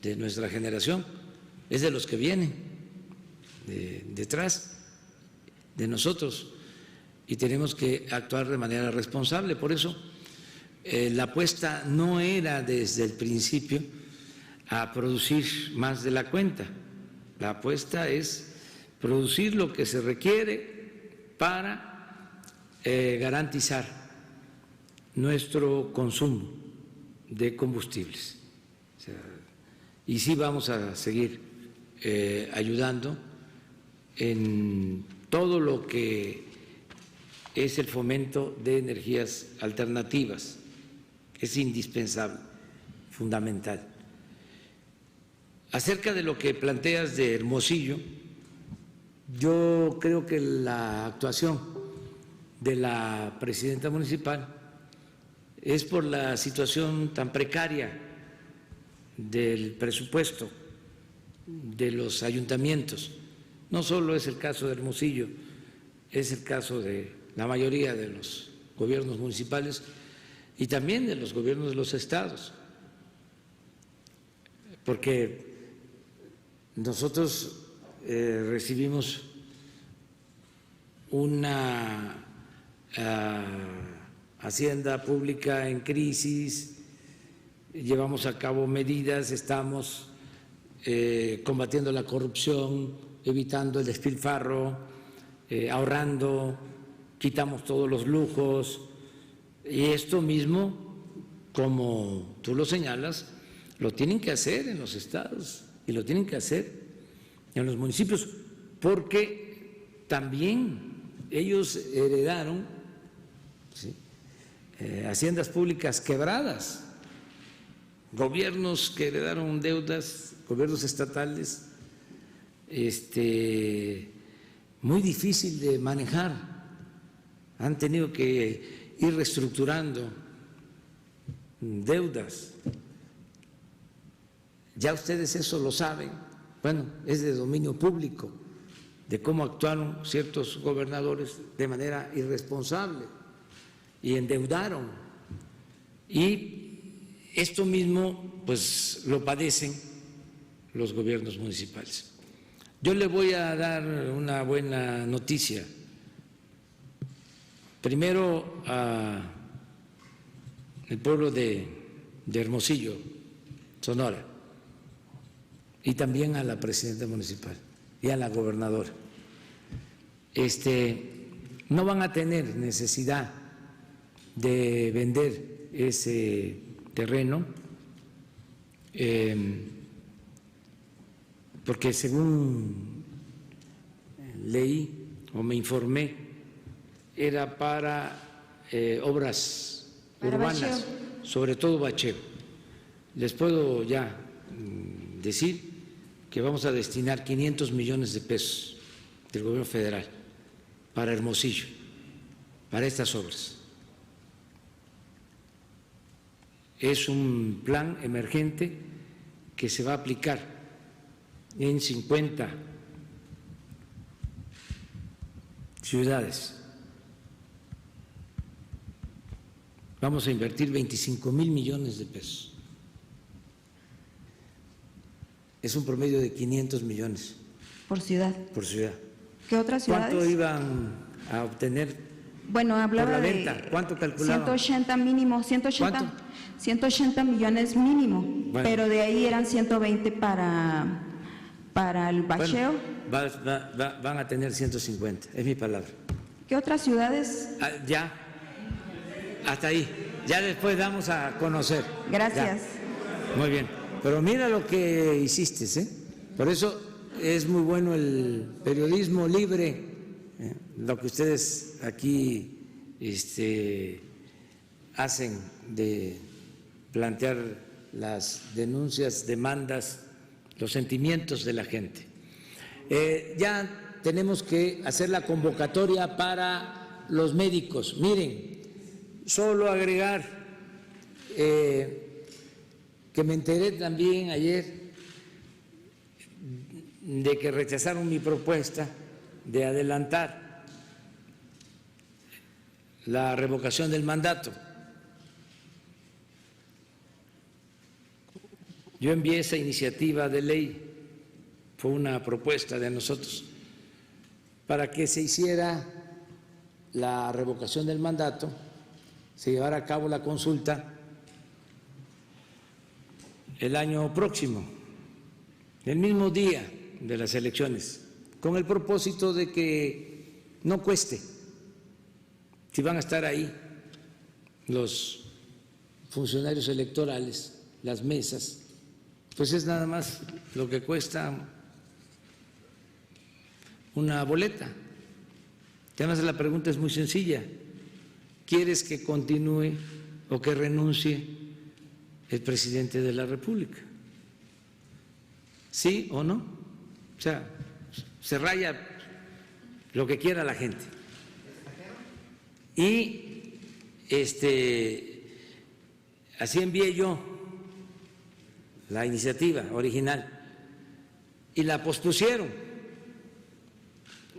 de nuestra generación, es de los que vienen detrás de nosotros, y tenemos que actuar de manera responsable. Por eso la apuesta no era desde el principio a producir más de la cuenta, la apuesta es producir lo que se requiere para garantizar nuestro consumo de combustibles. Y sí vamos a seguir ayudando en todo lo que es el fomento de energías alternativas, es indispensable, fundamental. Acerca de lo que planteas de Hermosillo, yo creo que la actuación de la presidenta municipal es por la situación tan precaria del presupuesto de los ayuntamientos. No solo es el caso de Hermosillo, es el caso de la mayoría de los gobiernos municipales y también de los gobiernos de los estados, porque nosotros recibimos una hacienda pública en crisis, llevamos a cabo medidas, estamos combatiendo la corrupción, evitando el despilfarro, ahorrando, quitamos todos los lujos, y esto mismo, como tú lo señalas, lo tienen que hacer en los estados y lo tienen que hacer en los municipios, porque también ellos heredaron haciendas públicas quebradas, gobiernos que heredaron deudas, gobiernos estatales, muy difícil de manejar, han tenido que ir reestructurando deudas. Ya ustedes eso lo saben, bueno, es de dominio público, de cómo actuaron ciertos gobernadores de manera irresponsable y endeudaron. Y esto mismo pues lo padecen los gobiernos municipales. Yo le voy a dar una buena noticia. Primero al pueblo de Hermosillo, Sonora, y también a la presidenta municipal y a la gobernadora. No van a tener necesidad de vender ese terreno, porque según leí o me informé, era para obras urbanas, sobre todo bacheo. Les puedo ya decir que vamos a destinar 500 millones de pesos del gobierno federal para Hermosillo, para estas obras. Es un plan emergente que se va a aplicar en 50 ciudades. Vamos a invertir 25,000 millones de pesos. Es un promedio de 500 millones Por ciudad. por ciudad. ¿Qué otras ciudades? ¿Cuánto iban a obtener Bueno, hablaba por la de venta? ¿Cuánto calculaban? 180 mínimo, 180, ¿Cuánto? 180 millones mínimo, Bueno. pero de ahí eran 120 para el bacheo. Bueno, van a tener 150, es mi palabra. ¿Qué otras ciudades? Ah, ya, hasta ahí. Ya después damos a conocer. Gracias. Ya. Muy bien. Pero mira lo que hiciste, ¿eh? Por eso es muy bueno el periodismo libre, lo que ustedes aquí hacen de plantear las denuncias, demandas, los sentimientos de la gente. Ya tenemos que hacer la convocatoria para los médicos. Miren, solo agregar que me enteré también ayer de que rechazaron mi propuesta de adelantar la revocación del mandato. Yo envié esa iniciativa de ley, fue una propuesta de nosotros, para que se hiciera la revocación del mandato, se llevara a cabo la consulta el año próximo, el mismo día de las elecciones, con el propósito de que no cueste, si van a estar ahí los funcionarios electorales, las mesas, pues es nada más lo que cuesta una boleta. Además la pregunta es muy sencilla: ¿quieres que continúe o que renuncie el presidente de la República? ¿Sí o no? O sea, se raya lo que quiera la gente. Y así envié yo la iniciativa original y la pospusieron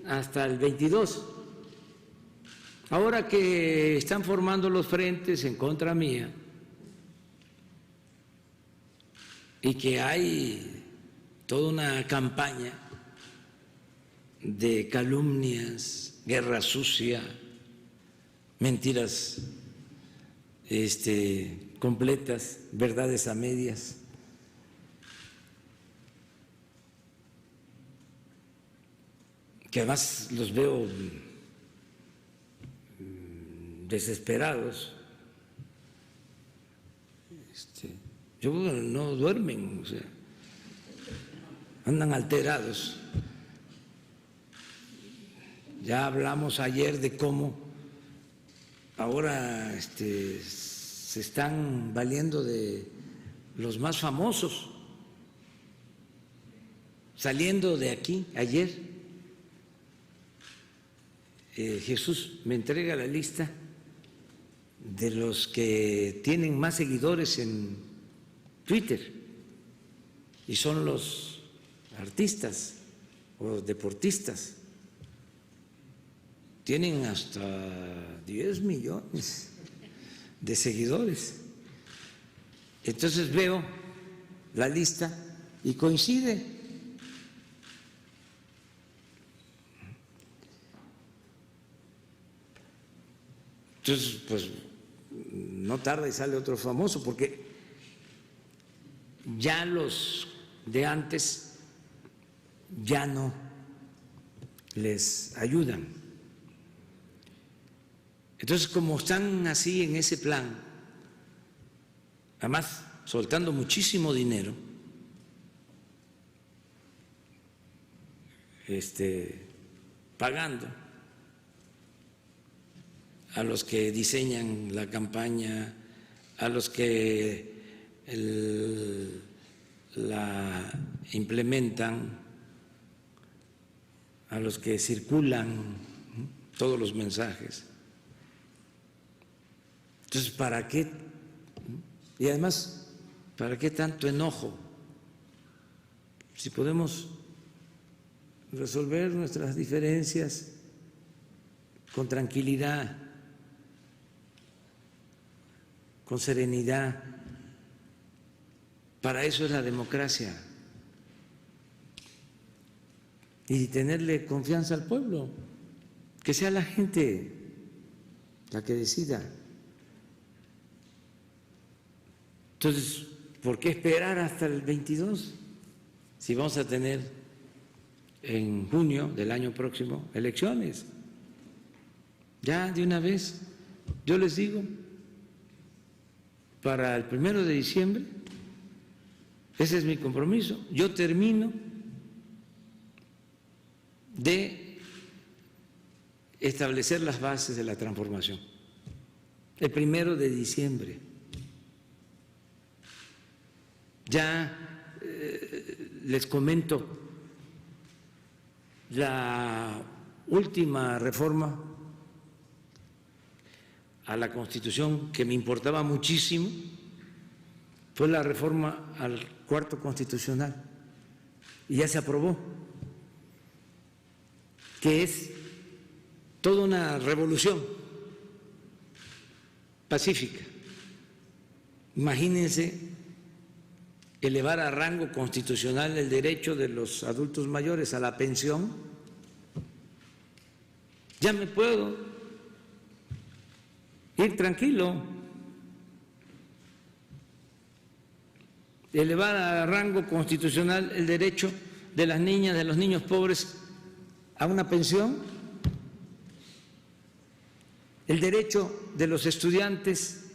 hasta el 22. Ahora que están formando los frentes en contra mía y que hay toda una campaña de calumnias, guerra sucia, mentiras completas, verdades a medias, que además los veo desesperados. Yo creo que no duermen, o sea, andan alterados. Ya hablamos ayer de cómo ahora se están valiendo de los más famosos. Saliendo de aquí ayer, Jesús me entrega la lista de los que tienen más seguidores en Twitter y son los artistas o deportistas. Tienen hasta 10 millones de seguidores. Entonces veo la lista y coincide. Entonces, pues no tarda y sale otro famoso, porque ya los de antes ya no les ayudan. Entonces, como están así en ese plan, además soltando muchísimo dinero, pagando a los que diseñan la campaña, a los que la implementan, a los que circulan todos los mensajes. Entonces, ¿para qué? Y además, ¿para qué tanto enojo? Si podemos resolver nuestras diferencias con tranquilidad, con serenidad. Para eso es la democracia. Y tenerle confianza al pueblo, que sea la gente la que decida. Entonces, ¿por qué esperar hasta el 22? Si vamos a tener en junio del año próximo elecciones. Ya de una vez, yo les digo, para el 1 de diciembre, ese es mi compromiso, yo termino de establecer las bases de la transformación. El 1 de diciembre. Ya les comento, la última reforma a la Constitución que me importaba muchísimo fue la reforma al Cuarto Constitucional, y ya se aprobó, que es toda una revolución pacífica. Imagínense elevar a rango constitucional el derecho de los adultos mayores a la pensión. Ya me puedo ir tranquilo. Elevar a rango constitucional el derecho de las niñas, de los niños pobres a una pensión. El derecho de los estudiantes,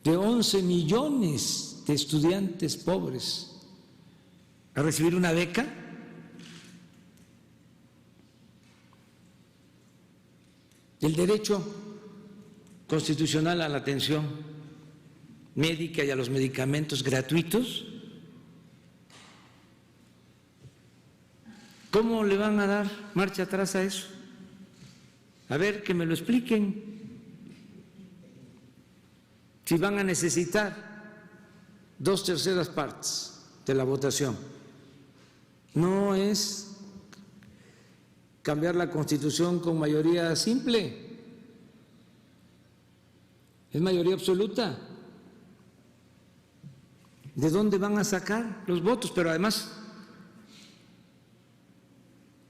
de 11 millones de estudiantes pobres, a recibir una beca. El derecho constitucional a la atención médica y a los medicamentos gratuitos. ¿Cómo le van a dar marcha atrás a eso? A ver, que me lo expliquen. Si van a necesitar 2/3 partes de la votación, no es cambiar la Constitución con mayoría simple, es mayoría absoluta. ¿De dónde van a sacar los votos? Pero además,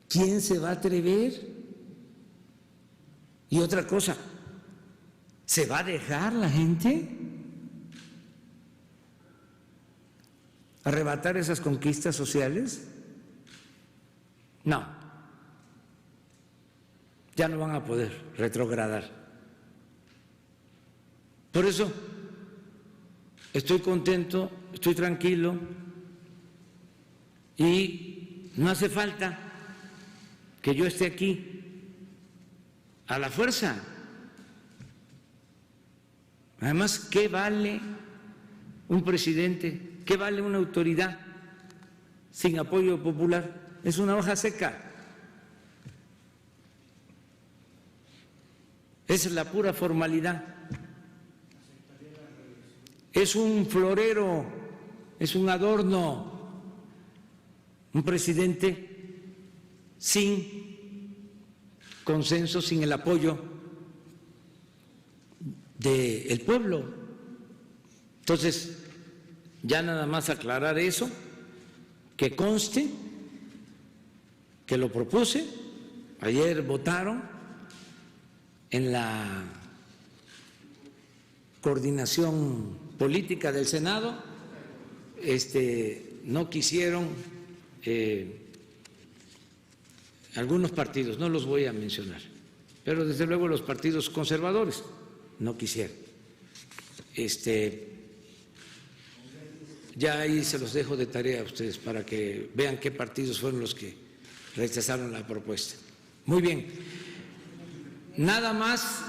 ¿quién se va a atrever? Y otra cosa, ¿se va a dejar la gente arrebatar esas conquistas sociales? No, ya no van a poder retrogradar. Por eso estoy contento, estoy tranquilo y no hace falta que yo esté aquí a la fuerza. Además, ¿qué vale un presidente? ¿Qué vale una autoridad sin apoyo popular? Es una hoja seca. Es la pura formalidad. Es un florero, es un adorno. Un presidente sin consenso, sin el apoyo del pueblo. Entonces, ya nada más aclarar eso, que conste que lo propuse. Ayer votaron en la coordinación política del Senado, no quisieron algunos partidos, no los voy a mencionar, pero desde luego los partidos conservadores no quisieron. Ya ahí se los dejo de tarea a ustedes para que vean qué partidos fueron los que rechazaron la propuesta. Muy bien. Nada más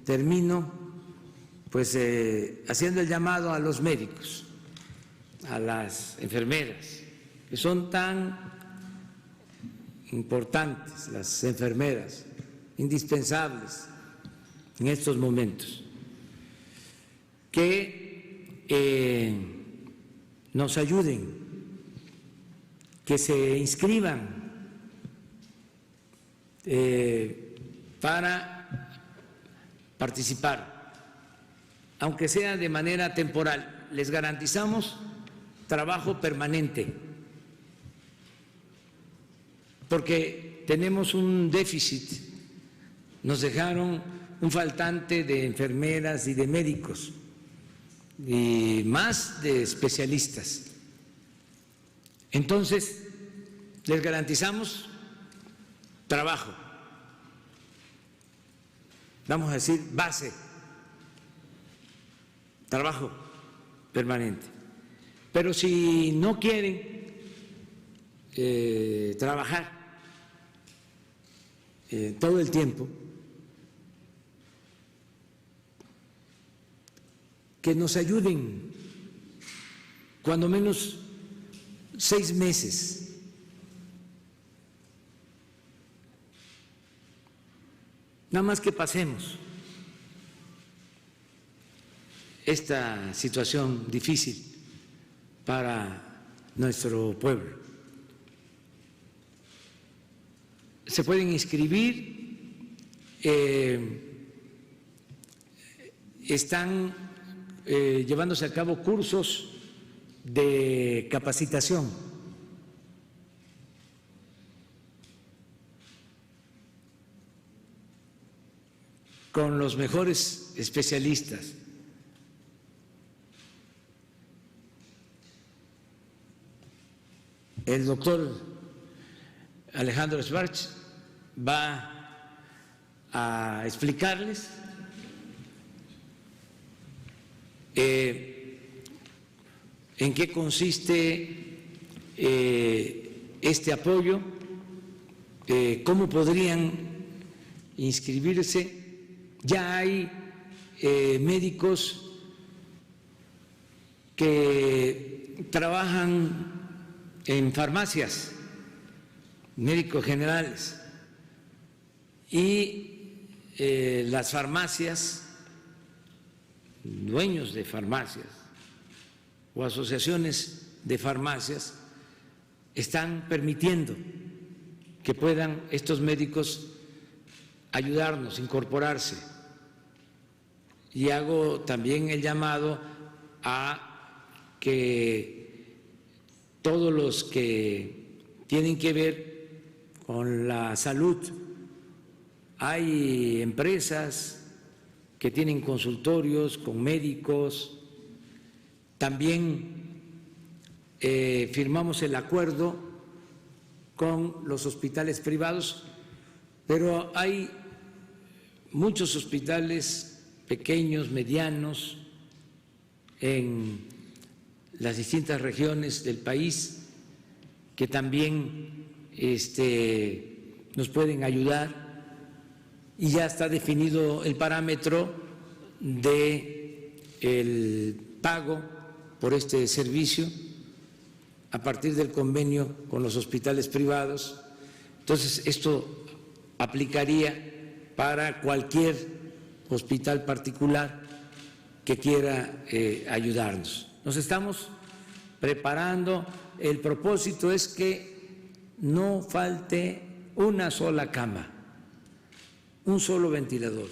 termino pues haciendo el llamado a los médicos, a las enfermeras, que son tan importantes, las enfermeras, indispensables en estos momentos, que nos ayuden, que se inscriban para participar, aunque sea de manera temporal. Les garantizamos trabajo permanente, porque tenemos un déficit. Nos dejaron un faltante de enfermeras y de médicos, y más de especialistas. Entonces, les garantizamos trabajo, vamos a decir base, trabajo permanente. Pero si no quieren trabajar todo el tiempo, que nos ayuden cuando menos 6 meses. Nada más que pasemos esta situación difícil para nuestro pueblo. Se pueden inscribir, están llevándose a cabo cursos de capacitación. Con los mejores especialistas. El doctor Alejandro Schwartz va a explicarles en qué consiste este apoyo, cómo podrían inscribirse. Ya hay médicos que trabajan en farmacias, médicos generales, y las farmacias, dueños de farmacias o asociaciones de farmacias están permitiendo que puedan estos médicos ayudarnos, incorporarse. Y hago también el llamado a que todos los que tienen que ver con la salud, hay empresas que tienen consultorios con médicos, también firmamos el acuerdo con los hospitales privados, pero hay muchos hospitales pequeños, medianos, en las distintas regiones del país que también nos pueden ayudar, y ya está definido el parámetro del pago por este servicio a partir del convenio con los hospitales privados. Entonces, esto aplicaría para cualquier hospital particular que quiera ayudarnos. Nos estamos preparando. El propósito es que no falte una sola cama, un solo ventilador,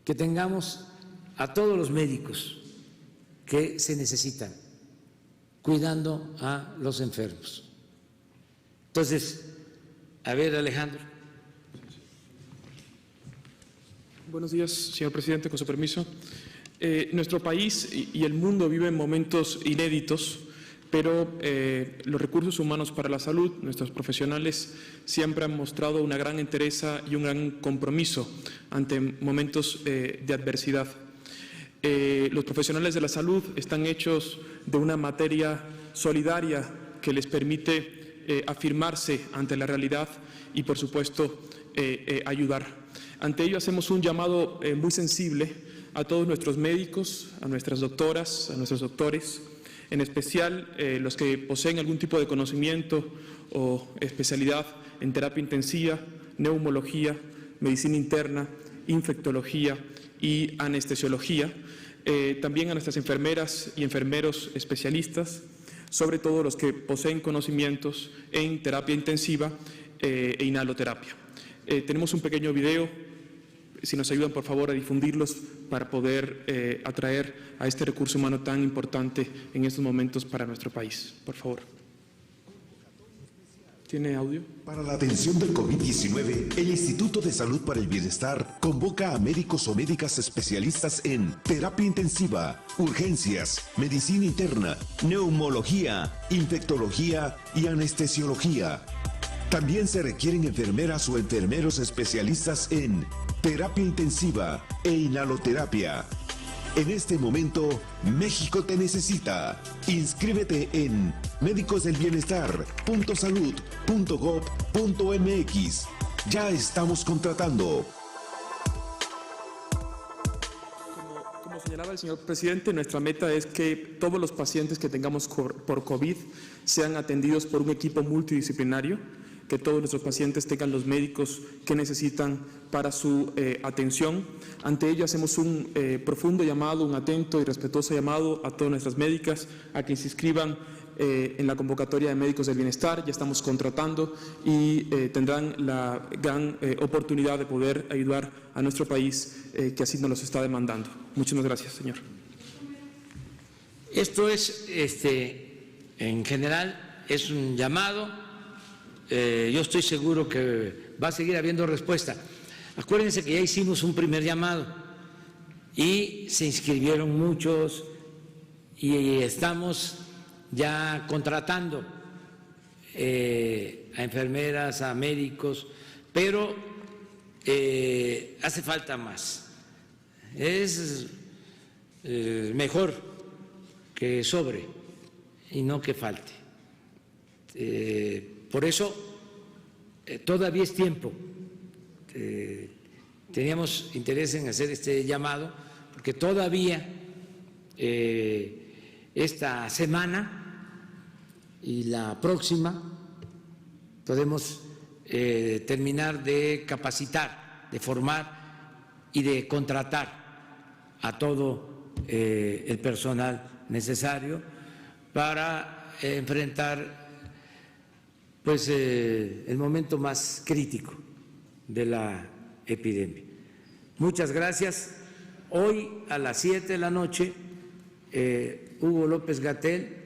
que tengamos a todos los médicos que se necesitan cuidando a los enfermos. Entonces, a ver, Alejandro. Buenos días, señor presidente, con su permiso. Nuestro país y el mundo viven momentos inéditos, pero los recursos humanos para la salud, nuestros profesionales, siempre han mostrado una gran entereza y un gran compromiso ante momentos de adversidad. Los profesionales de la salud están hechos de una materia solidaria que les permite afirmarse ante la realidad y, por supuesto, ayudar. Ante ello hacemos un llamado muy sensible a todos nuestros médicos, a nuestras doctoras, a nuestros doctores, en especial los que poseen algún tipo de conocimiento o especialidad en terapia intensiva, neumología, medicina interna, infectología y anestesiología, también a nuestras enfermeras y enfermeros especialistas, sobre todo los que poseen conocimientos en terapia intensiva e inhaloterapia. Tenemos un pequeño video, si nos ayudan por favor a difundirlos para poder atraer a este recurso humano tan importante en estos momentos para nuestro país. Por favor. ¿Tiene audio? Para la atención del COVID-19, el Instituto de Salud para el Bienestar convoca a médicos o médicas especialistas en terapia intensiva, urgencias, medicina interna, neumología, infectología y anestesiología. También se requieren enfermeras o enfermeros especialistas en terapia intensiva e inhaloterapia. En este momento, México te necesita. Inscríbete en médicosdelbienestar.salud.gov.mx. Ya estamos contratando. Como señalaba el señor presidente, nuestra meta es que todos los pacientes que tengamos por COVID sean atendidos por un equipo multidisciplinario, que todos nuestros pacientes tengan los médicos que necesitan para su atención. Ante ello hacemos un profundo llamado, un atento y respetuoso llamado a todas nuestras médicas a que se inscriban en la convocatoria de Médicos del Bienestar. Ya estamos contratando y tendrán la gran oportunidad de poder ayudar a nuestro país que así nos los está demandando. Muchas gracias, señor. Esto es, en general, es un llamado. Yo estoy seguro que va a seguir habiendo respuesta. Acuérdense que ya hicimos un primer llamado y se inscribieron muchos y estamos ya contratando a enfermeras, a médicos, pero hace falta más. Es mejor que sobre y no que falte. Por eso, todavía es tiempo. Teníamos interés en hacer este llamado, porque todavía esta semana y la próxima podemos terminar de capacitar, de formar y de contratar a todo el personal necesario para enfrentar pues el momento más crítico de la epidemia. Muchas gracias. Hoy a las 7 de la noche, Hugo López-Gatell,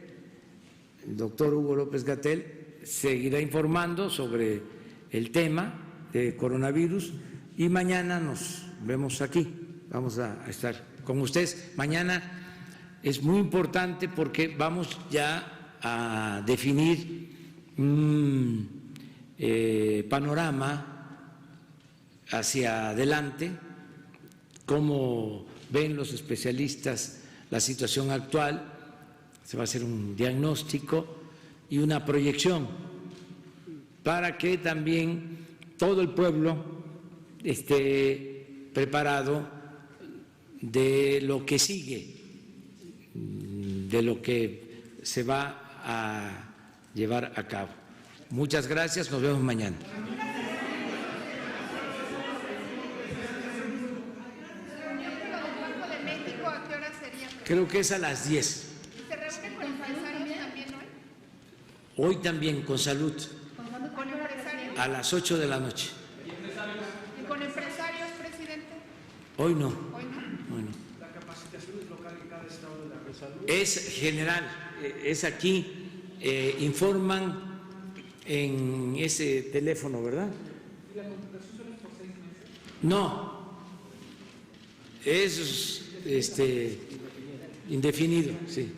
el doctor Hugo López-Gatell, seguirá informando sobre el tema de coronavirus y mañana nos vemos aquí. Vamos a estar con ustedes. Mañana es muy importante porque vamos ya a definir un panorama hacia adelante, cómo ven los especialistas la situación actual. Se va a hacer un diagnóstico y una proyección para que también todo el pueblo esté preparado de lo que sigue, de lo que se va a llevar a cabo. Muchas gracias, nos vemos mañana. Creo que es a las 10. ¿Se reúne con empresarios también hoy? Hoy también con salud. ¿Con empresarios? A las 8 de la noche. ¿Y con empresarios, presidente? Hoy no. Hoy no. Hoy no. La capacitación es local en cada estado de la salud. Es general, es aquí. Informan en ese teléfono, ¿verdad? ¿Y la contratación solo es por 6 meses? No, es indefinido, sí.